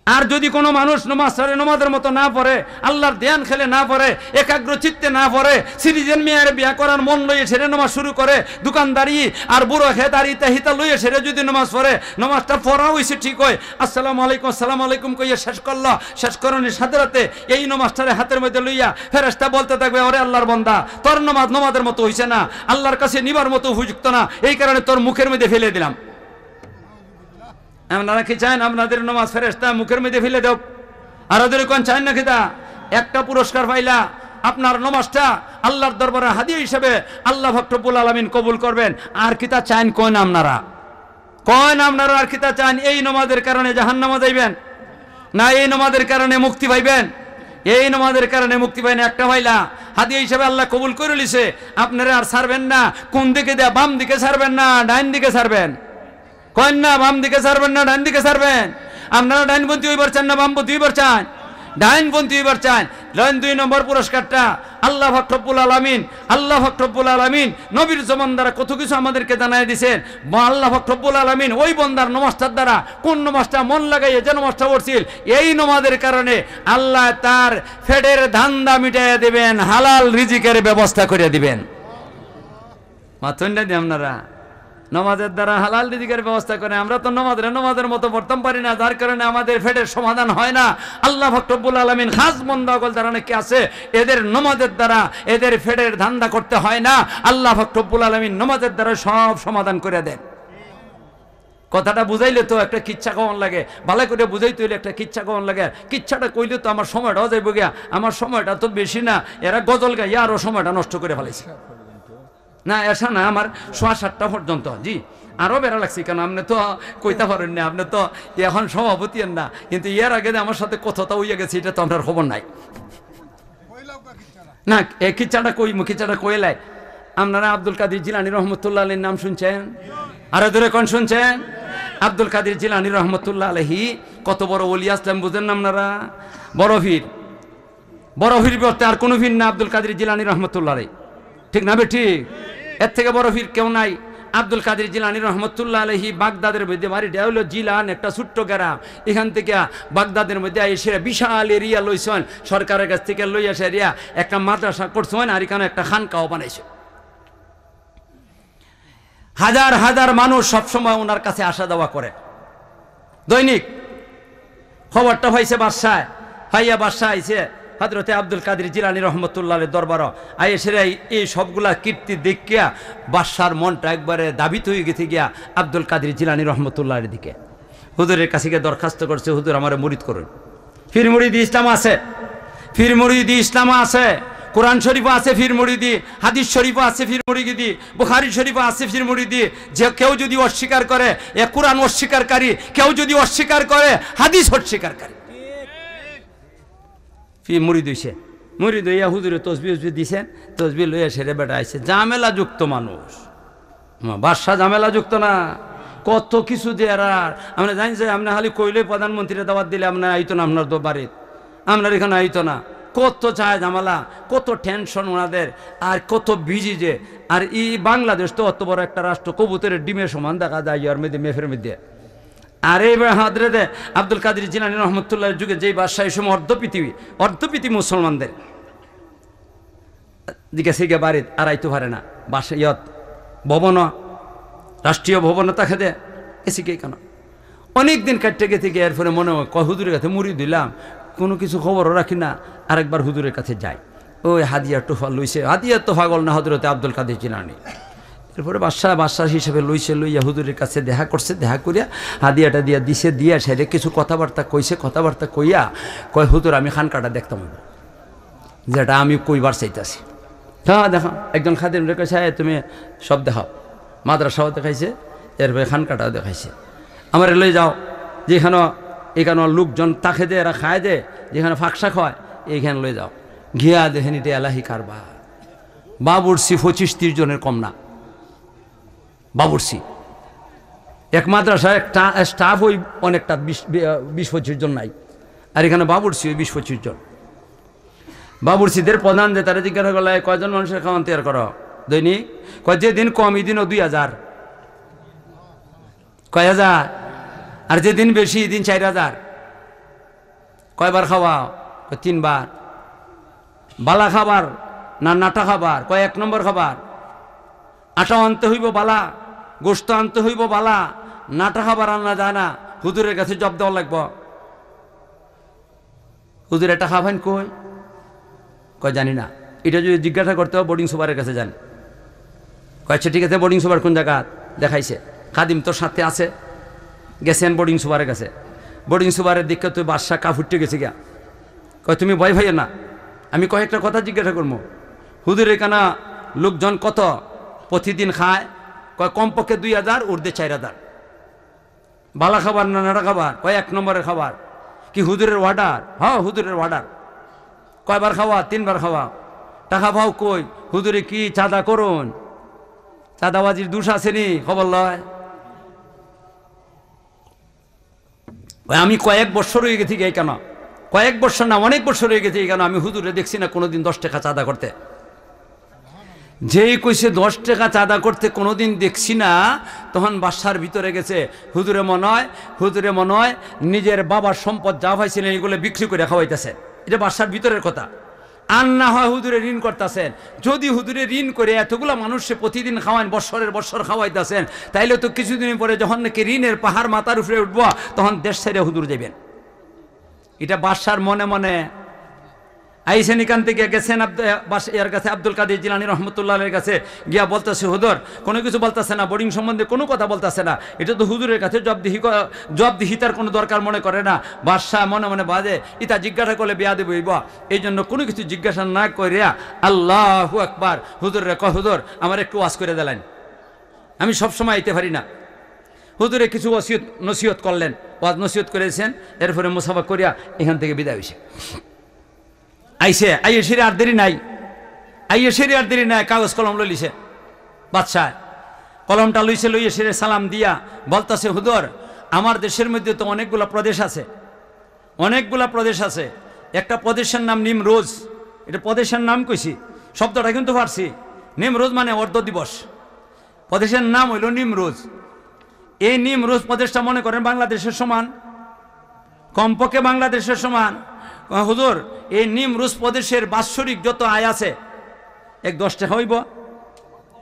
আর যদি কোনো মানুষ নামাজ ছাড়ে, নামাজের মতো না পড়ে, আল্লাহর ধ্যান খেলে না পড়ে, একাগ্র চিত্তে না পড়ে, সিরিজেন মেয়ের বিয়া করার মন লইয়ে সেরে নামাজ শুরু করে, দোকানদারি আর বুড়ো খেত আর ইতা হিতা লইয়ে সেরে যদি নামাজ পড়ে, নামাজটা পড়া হয়েছে ঠিক হয়, আসসালামু আলাইকুম আসসালামু আলাইকুম কইয়া শেষ করলো, শেষ করানোর সাথে সাথে এই নামাজটারে হাতের মধ্যে লইয়া ফেরেশতা বলতে থাকবে, ওরে আল্লাহর বান্দা তোর নামাজ নামাজের মতো হইছে না, আল্লাহর কাছে নিবার মতো উপযুক্ত না, এই কারণে তোর মুখের মধ্যে ফেলে দিলাম। আপনারা কি চান আপনাদের নামাজ ফেরেশতা মুখের মধ্যে ফেলে দাও? আর ওদের কোন চান না কিতা? একটা পুরস্কার পাইলা, আপনার নামাজটা আল্লাহর দরবারে হাদিয়া হিসেবে আল্লাহ পাক রব্বুল আলামিন কবুল করবেন। আর কিতা চান কোন আপনারা? কোন আপনারা আর কিতা চান? এই নামাজের কারণে জাহান্নামে যাইবেন না এই নামাজের কারণে মুক্তি পাইবেন? এই নামাজের কারণে মুক্তি পাইন একটা পাইলা, হাদিয়া হিসেবে আল্লাহ কবুল করে লিছে, আপনারা আর ছাড়বেন না। কোন দিকে দেয়া? বাম দিকে ছাড়বেন না ডাইন দিকে ছাড়বেন? কন না বাম দিকে ছাড়বেন না ডাইন দিকে ছাড়বেন? আপনারা ডাইনপন্থী হইবার চান না বামপন্থী হইবার চান? ডাইনপন্থী হইবার চান। লন 2 নম্বর পুরস্কারটা আল্লাহ পাক রব্বুল আলামিন, আল্লাহ পাক রব্বুল আলামিন নবীর জমান দ্বারা কত কিছু আমাদেরকে জানাই দিয়েছেন। আল্লাহ পাক রব্বুল আলামিন ওই বন্দার নামাজটার দ্বারা, কোন নামাজটা মন লাগাইয়ে যে নামাজটা পড়ছিল, এই নামাজের কারণে আল্লাহ তার ফেডের ধান্দা মিটাইয়া দিবেন, হালাল রিজিকের ব্যবস্থা করে দিবেন। মাথুন না দিয়ে আপনারা নামাজের দ্বারা হালাল রিজিকের ব্যবস্থা করে। আমরা তো নামাজের মতো পড়তাম পারি না, যার কারণে আমাদের ফেটের সমাধান হয় না। আল্লাহ পাক রব্বুল আলামিন খাস বন্দাগল যারা নাকি আছে, এদের নামাজের দ্বারা এদের ফেটের ধান্দা করতে হয় না। আল্লাহ পাক রব্বুল আলামিন নামাজের দ্বারা সব সমাধান করে দেন। কথাটা বুঝাইলে তো একটা কিচ্ছা কখন লাগে, ভালো করে বুঝাইতে হইলে একটা কিচ্ছা কখন লাগে। কিচ্ছাটা কইলে তো আমার সময়টাও যাইব গিয়া, আমার সময়টা তো বেশি না, এরা গজল গাইয়া আরো সময়টা নষ্ট করে ফেলাইছে। না এসা না, আমার 7:30 পর্যন্ত। জি আরো বেড়া লাগছে, কেন আপনি তো কইতে পারেন না, আপনি তো এখন সভাপতি না, কিন্তু এর আগে আমার সাথে কথাটা হইয়া গেছে, এটা তো আপনার খবর নাই। না এ কিচ্ছাটা কিচ্ছাটা কইলাই। আপনারা আব্দুল কাদের জিলানী রহমতুল্লাহ আলাইহির নাম শুনছেন? আরো দূরে কোন শুনছেন? আব্দুল কাদের জিলানী রহমতুল্লাহ আলাইহি কত বড় ওলি আসলাম বুঝেন না আপনারা? বড় ভিড় বলতে আর কোনো ভিড় না, আব্দুল কাদের জিলানী রহমতুল্লাহ আলাইহি, ঠিক না বে ঠিক? এর থেকে বড় ভিড় কেউ নাই। আব্দুল কাদের জিলানী রহমতুল্লাহ আলাইহি বাগদাদের মধ্যে বাড়িটা হলো জিলান, একটা ছোট্ট গ্রাম। এখান থেকে বাগদাদের মধ্যে এসে বিশাল এরিয়া লইছেন, সরকারের কাছ থেকে লই আসে এরিয়া একটা মাদ্রাসা করছেন, আর এখানে একটা খানকাও বানাইছে। হাজার হাজার মানুষ সবসময় ওনার কাছে আসা যাওয়া করে। দৈনিক খবরটা হয়েছে বাদশায়, হাইয়া বাদশাহ আইছে হযরতে আব্দুল কাদের জিলানী রহমতুল্লাহ দরবার আইসেরা এই সবগুলা কীর্তি দেখিয়া বাদশার মনটা একবারে দাবিত হয়ে গেছে গিয়া আব্দুল কাদের জিলানী রহমতুল্লাহর দিকে। হুজুরের কাছে গিয়ে দরখাস্ত করছে, হুজুর আমার মুরিদ করুন। ফির মুরিদি ইসলাম আছে, ফির মুরিদি ইসলাম আছে, কোরআন শরীফ আছে ফির মুরিদি, হাদিস শরীফ আছে ফির মুরিদি, বুখারী শরীফ আছে ফির মুরিদি। যে কেউ যদি অস্বীকার করে এ কোরআন অস্বীকারী, কেউ যদি অস্বীকার করে হাদিস অস্বীকারী। ফি মুরিদ হইছে, মুরিদ হইয়া হুজুরে তসবি উসবি দিছেন, তসবি লইয়া সেরে বেটা আইছে। ঝামেলা যুক্ত মানুষ, বাদশা ঝামেলা যুক্ত না, কত কিছু দিয়ে। আর আমরা জানি যে আপনার খালি কইলে প্রধানমন্ত্রীর দাওয়াত দিলে আপনার আইতো না, আপনার তো বাড়ির আপনার এখানে আইতো না। কত চায় ঝামেলা, কত টেনশন ওনাদের, আর কত বিজি যে। আর এই বাংলাদেশ তো অত বড় একটা রাষ্ট্র, কবুতরের ডিমের সমান দেখা যায় ইয়ার মধ্যে, মেফের মধ্যে। আর এইবার হাদরেতে আব্দুল কাদের জিলানী রহমতুল্লাহর যুগে যেই বাদশাহ, এই সময় অর্ধপৃথিবী মুসলমানদের দিকে সেগে বাড়িত আর আইতে পারে না। বাসা ইয়ত ভবন, রাষ্ট্রীয় ভবন তাকে দে এসি কে কেন অনেক দিন কাটতে গেছে গিয়ে। এরপরে মনে হয় হুজুরের কাছে মুড়ি দিলাম, কোনো কিছু খবরও রাখি না, আরেকবার হুজুরের কাছে যাই। ওই হাদিয়া টোফা লইছে, হাদিয়া তো পাগল না হযরতে আব্দুল কাদের জিলানী। এরপরে বাদশাহ হিসেবে লইয়া হুজুরের কাছে দেখা করছে, দেখা করিয়া হাদিয়াটা দিয়া দিছে, দিয়া সেরে কিছু কথাবার্তা কইছে, কথাবার্তা কইয়া কয় হুজুর আমি খানকাটা দেখতাম, যেটা আমি কইবার চাইতেছি। হ্যাঁ দেখা, একজন খাদিম রেখেছে, তুমি সব দেখাও। মাদ্রাসাও দেখাইছে, এরপরে খানকাটাও দেখাইছে। আমার লই যাও, যেখানে এখানে লোকজন তাকে দে, এরা খায় দে, যেখানে ফাঁকশাক হয় এইখানে লই যাও। ঘিয়া দেখেন এটা এলাহি কারবার। বাবুরসি 25-30 জনের কম না, বাবুরসি এক মাদ্রাসায় একটা স্টাফ ওই অনেকটা 20-25 জন নাই, আর এখানে বাবুরসি ওই 20-25 জন। বাবুরসিদের প্রধান যে তারা জিজ্ঞাসা করলে কয়জন মানুষের খাওয়ান তৈরি করো দৈনিক? কয় যেদিন কম দিনও 2000, কয় হাজার, আর যেদিন বেশি দিন 4000। কয়বার খাওয়াও? 3 বার। বালা খাবার না নাটা খাবার? কয় 1 নম্বর খাবার। আটা আনতে হইব বালা, গোস্ত আনতে হইব বালা, নাটা খাবার আনা যায় না, হুজুরের কাছে জব দেওয়া লাগব। হুজুর এটা খাবেন কই? কয় জানি না। এটা যদি জিজ্ঞাসা করতে হবে বোর্ডিং সুপারের কাছে যান। কয়েছে ঠিক আছে, বোর্ডিং সুপার কোন জায়গা দেখাইছে, খাদিম তোর সাথে আছে, গেছেন বোর্ডিং সুপারের কাছে। বোর্ডিং সুপারের দিকে তুই বাদশা কাফুটে গেছে গিয়া। কয় তুমি ভয় ভাইয়ের না, আমি কয়েকটা কথা জিজ্ঞাসা করবো। হুজুর এখানে লোকজন কত প্রতিদিন খায়? কয় কমপক্ষে 2000, উর্ধে 4000। বালা খাবার না নাড়া খাবার? কয় 1 নম্বরের খাবার। কি হুজুরের অর্ডার? হ্যাঁ হুজুরের অর্ডার। কয়বার খাওয়া? 3 বার খাওয়া। টাকা পাও কই? হুজুরে কি চাঁদা করুন? চাঁদাবাজির দোষ আসেনি? খবর লয়। আমি কয়েক বছর হয়ে গেছি এই কেন, কয়েক বছর না অনেক বছর হয়ে গেছে এই কেন, আমি হুজুরে দেখছি না কোনোদিন 10 টাকা চাঁদা করতে। যেই কইছে 10 টাকা চাঁদা করতে কোনোদিন দেখছি না, তখন বাসার ভিতরে গেছে। হুজুরে মনে হয় নিজের বাবার সম্পদ যা পাইছিলেন এগুলো বিক্রি করে খাওয়াইতেছে। এটা বাসার ভিতরের কথা। আর না হয় হুজুরে ঋণ করতেছেন। যদি হুজুরে ঋণ করে এতগুলা মানুষে প্রতিদিন খাওয়ান, বছর খাওয়াইতেছেন, তাইলে তো কিছুদিন পরে যখন নাকি ঋণের পাহাড় মাথার উপরে উঠবো, তখন দেশ ছেড়ে হুজুর যাবেন। এটা বাদশার মনে মনে আইসেন। এখান থেকে গেছেন এর কাছে আব্দুল কাদের জিলানী রহমতুল্লাহের কাছে গিয়া বলতেছে, হুজুর কোনো কিছু বলতেছে না, বোর্ডিং সম্বন্ধে কোনো কথা বলতেছে না। এটা তো হুজুরের কাছে জবাবদিহিতার কোনো দরকার মনে করে না। বাদশাহ মনে মনে বাজে, ইতা জিজ্ঞাসা করলে বিয়া দেব হইব, এই জন্য কোনো কিছু জিজ্ঞাসা না করিয়া আল্লাহু আকবার হুজুরে কয়, হুজুর আমার একটু ওয়াজ করে দিলেন, আমি সবসময় আইতে পারি না। হুজুরে কিছু নসিহত করলেন, ওয়াজ নসিহত করেছেন। এরপরে মুসাফা করিয়া এখান থেকে বিদায় হয়েছে। আইয়ে সেরে আর দেরি নাই, কাগজ কলম লইছে বাদশাহ। কলমটা লইয়ে সেরে সালাম দিয়া বলতেছে, হুজুর আমার দেশের মধ্যে তো অনেকগুলা প্রদেশ আছে। একটা প্রদেশের নাম নিমরোজ। এটা প্রদেশের নাম কইছি, শব্দটা কিন্তু পারছি। নিমরোজ মানে অর্ধ দিবস। প্রদেশের নাম হইল নিমরোজ। এই নিমরোজ প্রদেশটা মনে করেন বাংলাদেশের সমান, কমপক্ষে বাংলাদেশের সমান। হুজুর এই নিমরোজ প্রদেশের বাৎসরিক যত আয় আছে 10 টাকা হইব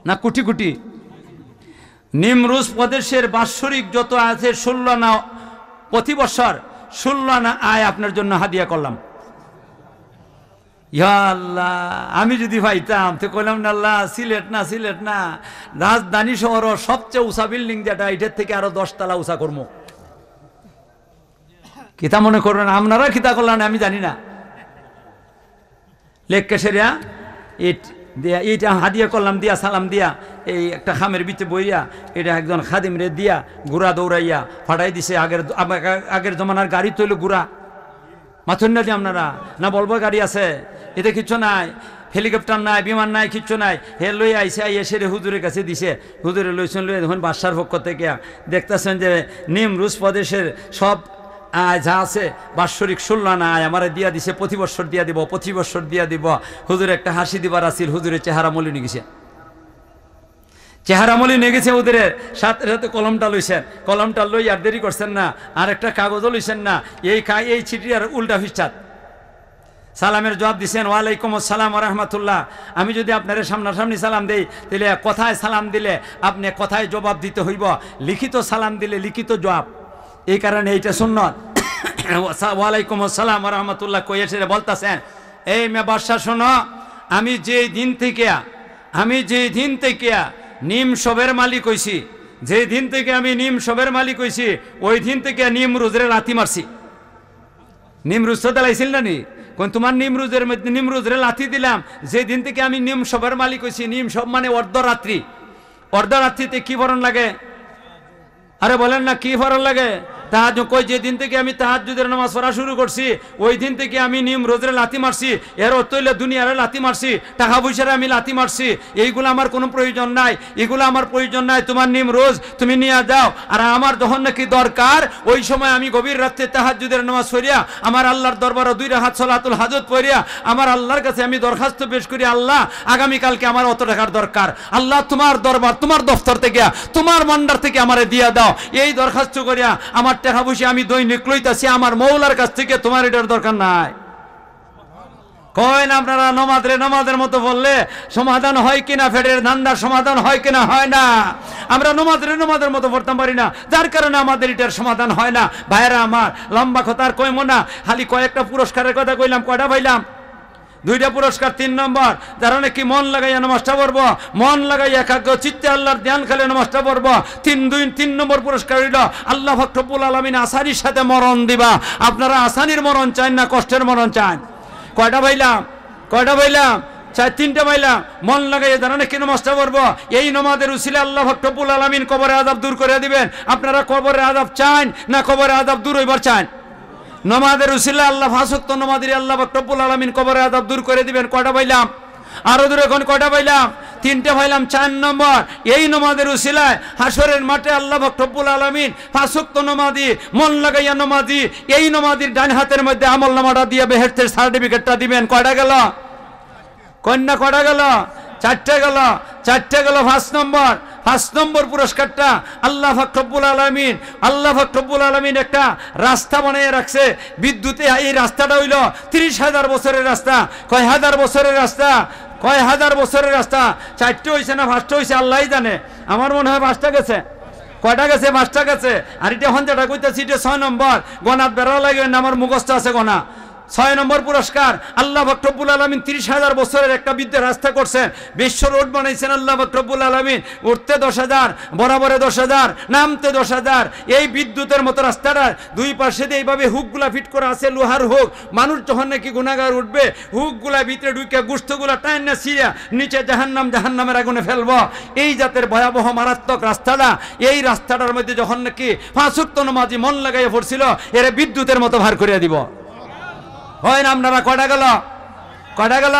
না কোটি কোটি? নিমরোজ প্রদেশের বাৎসরিক যত আছে 16 আনা, প্রতি বছর 16 আনা আয় আপনার জন্য হাদিয়া করলাম। ইয়া আল্লাহ, আমি যদি পাইতাম তো কইলাম না আল্লাহ, সিলেট না রাজধানী শহর সবচেয়ে উঁচা বিল্ডিং যেটা, এটার থেকে আরো 10 তলা উঁচা করবো। কিতা মনে করবেন আপনারা, কিতা করলেন আমি জানি না। লেখকে সেরিয়া এইটা হাদিয়া করলাম, দিয়া সালাম দিয়া এই একটা খামের ভিতরে বইয়া এটা একজন খাদিম রে দিয়া গুড়া দৌড়াইয়া ফাটাই দিছে। আগের জমানার গাড়ি তৈল গুড়া মাথুন না দিয়ে আপনারা না বলবো গাড়ি আছে, এতে কিচ্ছু নাই, হেলিকপ্টার নাই, বিমান নাই, কিচ্ছু নাই। হে লই আইসে এসে হুজুরের কাছে দিছে, হুজুরে লইছেন লই এখন বাদশার পক্ষ থেকে দেখতেছেন যে নিমরোজ প্রদেশের সব আয় যা আছে বাৎসরিক 16 আনা আয় আমার দিয়া দিছে, প্রতি বছর দিয়া দিব, প্রতি বছর দিয়া দিব। হুজুর একটা হাসি দিবার আসিল, হুজুরের চেহারা মলি নিয়ে গেছে, চেহারা মলি নিয়ে গেছে। ওদের সাথে সাথে কলমটা লইছেন, কলমটা লই আর দেরি করছেন না, আর একটা কাগজও লইছেন না, এই চিঠি আর উল্টা ফিস্টাত সালামের জবাব দিছেন, ওয়ালাইকুম আসসালাম ওয়া রাহমাতুল্লাহ। আমি যদি আপনার সামনাসামনি সালাম দেই তাহলে কথায় সালাম দিলে আপনি কথায় জবাব দিতে হইব, লিখিত সালাম দিলে লিখিত জবাব। এই কারণে এইটা সুন্নত। ওয়ালাইকুম আসসালাম ওয়া রাহমাতুল্লাহ কইয়ে সেরে বলতাছেন, এই মে বাদশা শোনো, আমি যে দিন থেকে নিম সবের মালিক হইছি, যে দিন থেকে আমি নিম সবের মালিক হইছি, ওই দিন থেকে নিমরোজরে লাথি মারছি। নিমরোজ তো দাঁড়াইছিল না নি, কোন তোমার নিমরোজরে লাথি দিলাম যে দিন থেকে আমি নিম সবের মালিক হইছি। নিম সব মানে অর্ধরাত্রি। অর্ধরাত্রিতে কি ফরন লাগে? আরে বলেন না কি ফরন লাগে? তাহাজ কই যে দিন থেকে আমি তাহাজ্জুদের নামাজ পড়া শুরু করছি ওই দিন থেকে আমি নিমরোজরে লাথি মারছি। এর অর্থ হইলে দুনিয়ারে লাথি মারছি, টাকা পয়সারে আমি লাথি মারছি। এইগুলো আমার কোনো প্রয়োজন নাই, এগুলো আমার প্রয়োজন নাই। তোমার নিমরোজ তুমি নিয়ে যাও। আর আমার যখন নাকি দরকার ওই সময় আমি গভীর রাত্রে তাহাজ্জুদের নামাজ পড়িয়া আমার আল্লাহর দরবারে 2 রাকাত সালাতুল হাজত পড়িয়া আমার আল্লাহর কাছে আমি দরখাস্ত পেশ করি, আল্লাহ আগামীকালকে আমার অত টাকার দরকার, আল্লাহ তোমার দরবার তোমার দফতর থেকে তোমার ভান্ডার থেকে আমারে দিয়া দাও। এই দরখাস্ত করিয়া আমার টাকা পয়সা আমি দৈনিক লইতাছি আমার মৌলার কাছ থেকে, তোমার এটার দরকার নাই। কইন আপনারা নমাজের মতো বললে সমাধান হয় কিনা, ফেডের ধান্দার সমাধান হয় কিনা? হয় না। আমরা নমাজের মতো পড়তাম পারি না, যার কারণে আমাদের এটার সমাধান হয় না। ভাইরা আমার, লম্বা কথা আর কইমো না, খালি কয়েকটা পুরস্কারের কথা কইলাম। কয়টা পাইলাম? 2টা পুরস্কার। 3 নম্বর, যারা নাকি মন লাগাইয়া নামাজটা পড়বো, মন লাগাইয়া একাগ্র চিত্তে আল্লাহর ধ্যান খেলে নামাজটা পড়বো। 3 নম্বর পুরস্কার হইল আল্লাহ পাক রব্বুল আলামিন আসানির সাথে মরণ দিবা। আপনারা আসানির মরণ চান না কষ্টের মরণ চান? কয়টা পাইলাম? 3টা পাইলাম। মন লাগাইয়া যারা নাকি নামাজটা পড়বো, এই নামাজের উসিলে আল্লাহ পাক রব্বুল আলামিন কবরে আযাব দূর করে দিবেন। আপনারা কবরে আযাব চান না কবরে আযাব দূর হইবার চান? নমাজের উসিলা আল্লাহ 5 ওয়াক্ত নমাজের আল্লাহ পাক রব্বুল আলামিন কবরে আযাব দূর করে দিবেন। কয়টা পাইলাম? আরো দূরে এখন কয়টা পাইলাম? 3টে পাইলাম। 4 নম্বর, এই নমাজের উসিলায় হাসরের মাঠে আল্লাহ পাক রব্বুল আলামিন 5 ওয়াক্ত নমাজি মন লাগাইয়া নমাজি এই নমাজির ডান হাতের মধ্যে আমলনামাটা দিয়ে বেহেশতের সার্টিফিকেটটা দিবেন। কয়টা গেল? কন্যা কয়টা গেল? 4টে গেল। 5 নম্বর পুরস্কারটা আল্লাহ পাক রব্বুল আলামিন একটা রাস্তা বানিয়ে রাখছে বিদ্যুতে। এই রাস্তাটা হইল 30,000 বছরের রাস্তা। কয় হাজার বছরের রাস্তা? 4টে হয়েছে না 5টা হয়েছে আল্লাহই জানে। আমার মনে হয় 5টা গেছে। কয়টা গেছে? 5টা গেছে। আর এটা এখন যেটা কইতেছি এটা 6 নম্বর। গনাত বেড়া লাগে না, আমার মুখস্থ আছে গোনা। 6 নম্বর পুরস্কার আল্লাহ পাক রব্বুল আলামিন 30,000 বছরের একটা বিদ্যুৎ রাস্তা করছেন, বিশ্ব রোড বানাইছেন আল্লাহ পাক রব্বুল আলামিন। উঠতে 10,000, বরাবরে 10,000, নামতে 10,000। এই বিদ্যুতের মতো রাস্তাটার 2 পাশে দিয়ে এইভাবে হুকগুলা ফিট করা আছে, লোহার হুক। মানুষ যখন নাকি গুনাহগার উঠবে হুকগুলা ভিতরে ঢুকে গোশতগুলা টাইনা ছিঁড়া নিচে জাহান্নামের আগুনে ফেলবো। এই জাতের ভয়াবহ মারাত্মক রাস্তাটা, এই রাস্তাটার মধ্যে যখন নাকি 5 ওয়াক্ত নামাজি মন লাগাইয়া পড়ছিল এর বিদ্যুতের মতো ভার করিয়া দিব। হয় না? আপনারা কয়টা গেল?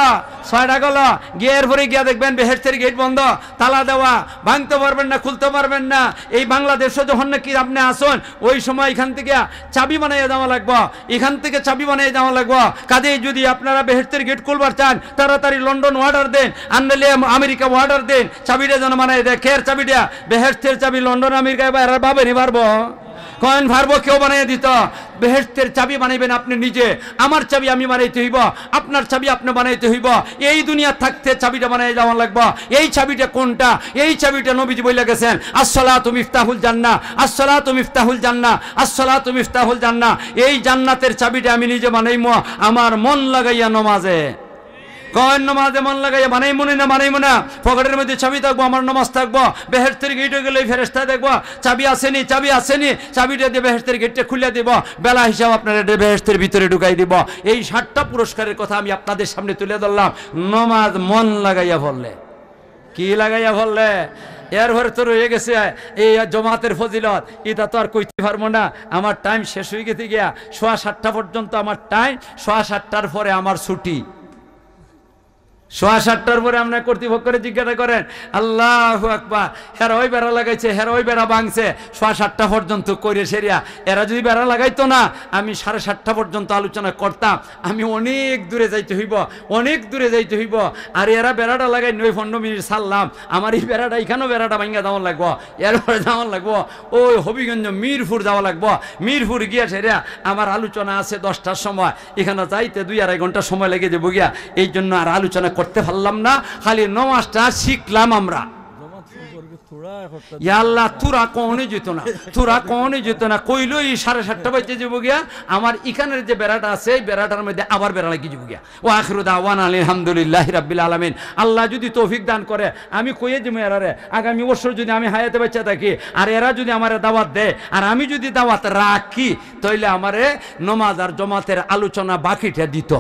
6টা গেল গিয়ে এরপরে গিয়া দেখবেন বেহেশতের গেট বন্ধ, তালা দেওয়া, ভাঙতে পারবেন না, খুলতে পারবেন না। এই বাংলাদেশে যখন নাকি আপনি আসুন ওই সময় এখান থেকে চাবি বানিয়ে দেওয়া লাগবো, এখান থেকে চাবি বানিয়ে দেওয়া লাগবো। কাজেই যদি আপনারা বেহেশতের গেট খুলবার চান তাড়াতাড়ি লন্ডন অর্ডার দেন, আনলে আমেরিকা অর্ডার দেন, চাবিটা যেন বানিয়ে দেয়। খের চাবিটা বেহেশতের চাবি লন্ডন আমেরিকায় বাইরে পাবেনি পারবো কয়েন ভারবো, কেউ বানিয়ে দিত। বেহেশতের চাবি বানাইবেন আপনি নিজে, আমার চাবি আমি বানাইতে হইব, আপনার চাবি আপনি বানাইতে হইব। এই দুনিয়া থাকতে চাবিটা বানিয়ে যাওয়া লাগবো। এই চাবিটা কোনটা? এই চাবিটা নবীজি বলে গেছেন, আসসালাতু মিফতাহুল জান্নাহ, আসসালাতু মিফতাহুল জান্নাহ, আসসালাতু মিফতাহুল জান্নাহ। এই জান্নাতের চাবিটা আমি নিজে বানাইমো আমার মন লাগাইয়া নমাজে। কয়েন নমাজে মন লাগাইয়া বানাইমো না বানাইমো না, পকেটের মধ্যে চাবি থাকবো, আমার নমাজ থাকবো। বেহেশতের গেটে গেলে ফেরেশতা দেখবো চাবি আসেনি, চাবি আসেনি, চাবিটা দিয়ে বেহেশতের গেটটা খুলে দিব, বেলা হিসাব আপনার বেহেশতের ভিতরে ঢুকাই দিব। এই 7টা পুরস্কারের কথা আমি আপনাদের সামনে তুলে ধরলাম। নমাজ মন লাগাইয়া বললে, কি লাগাইয়া বললে? এর ঘরে তো রয়ে গেছে এই জমাতের ফজিলত, এটা তো আর কইতে পারবো না। আমার টাইম শেষ হয়ে গেছে গিয়া 7:15 পর্যন্ত আমার টাইম, 7:15 পরে আমার ছুটি। 7:15 পরে আপনার কর্তৃপক্ষের জিজ্ঞাসা করেন, আল্লাহু আকবার, হেরা ওই বেড়া লাগাইছে, হেরা ওই বেড়া ভাঙছে, 7:15 পর্যন্ত করে সেরিয়া। এরা যদি বেড়া লাগাইতো না আমি 7:30 পর্যন্ত আলোচনা করতাম। আমি অনেক দূরে যাইতে হইব, অনেক দূরে যাইতে হইব। আর এরা বেড়াটা লাগাই 9-15 মিনিট ছাড়লাম, আমার এই বেড়াটা এখানেও বেড়াটা ভাঙ্গা যাওয়া লাগবো, এরপরে যাওয়া লাগবো ওই হবিগঞ্জ মিরপুর যাওয়া লাগবো। মিরপুর গিয়া সেরিয়া আমার আলোচনা আছে 10টার সময়, এখানে যাইতে 2-2.5 ঘন্টা সময় লেগে যাবো গিয়া। এই জন্য আর আলোচনা করতে পারলাম না, খালি নমাজটা শিখলাম আমরা। আল্লাহ তুরা কখনই যেত না, তুরা কখনই যেত না, কইলই 7:30 বাজে যাবো গিয়া। আমার এখানের যে বেড়াটা আছে এই বেড়াটার মধ্যে আবার বেড়া লাগিয়ে যাবো গিয়া। ও আখিরু দাওয়ানা আলহামদুলিল্লাহি রাব্বিল আলামিন। আল্লাহ যদি তৌফিক দান করে আমি কইয়ে যাবো এরারে, আগামী বছর যদি আমি হায়াতে বাচ্চা থাকি আর এরা যদি আমারে দাওয়াত দেয় আর আমি যদি দাওয়াত রাখি তাইলে আমারে নমাজ আর জমাতের আলোচনা বাকিটা দিত।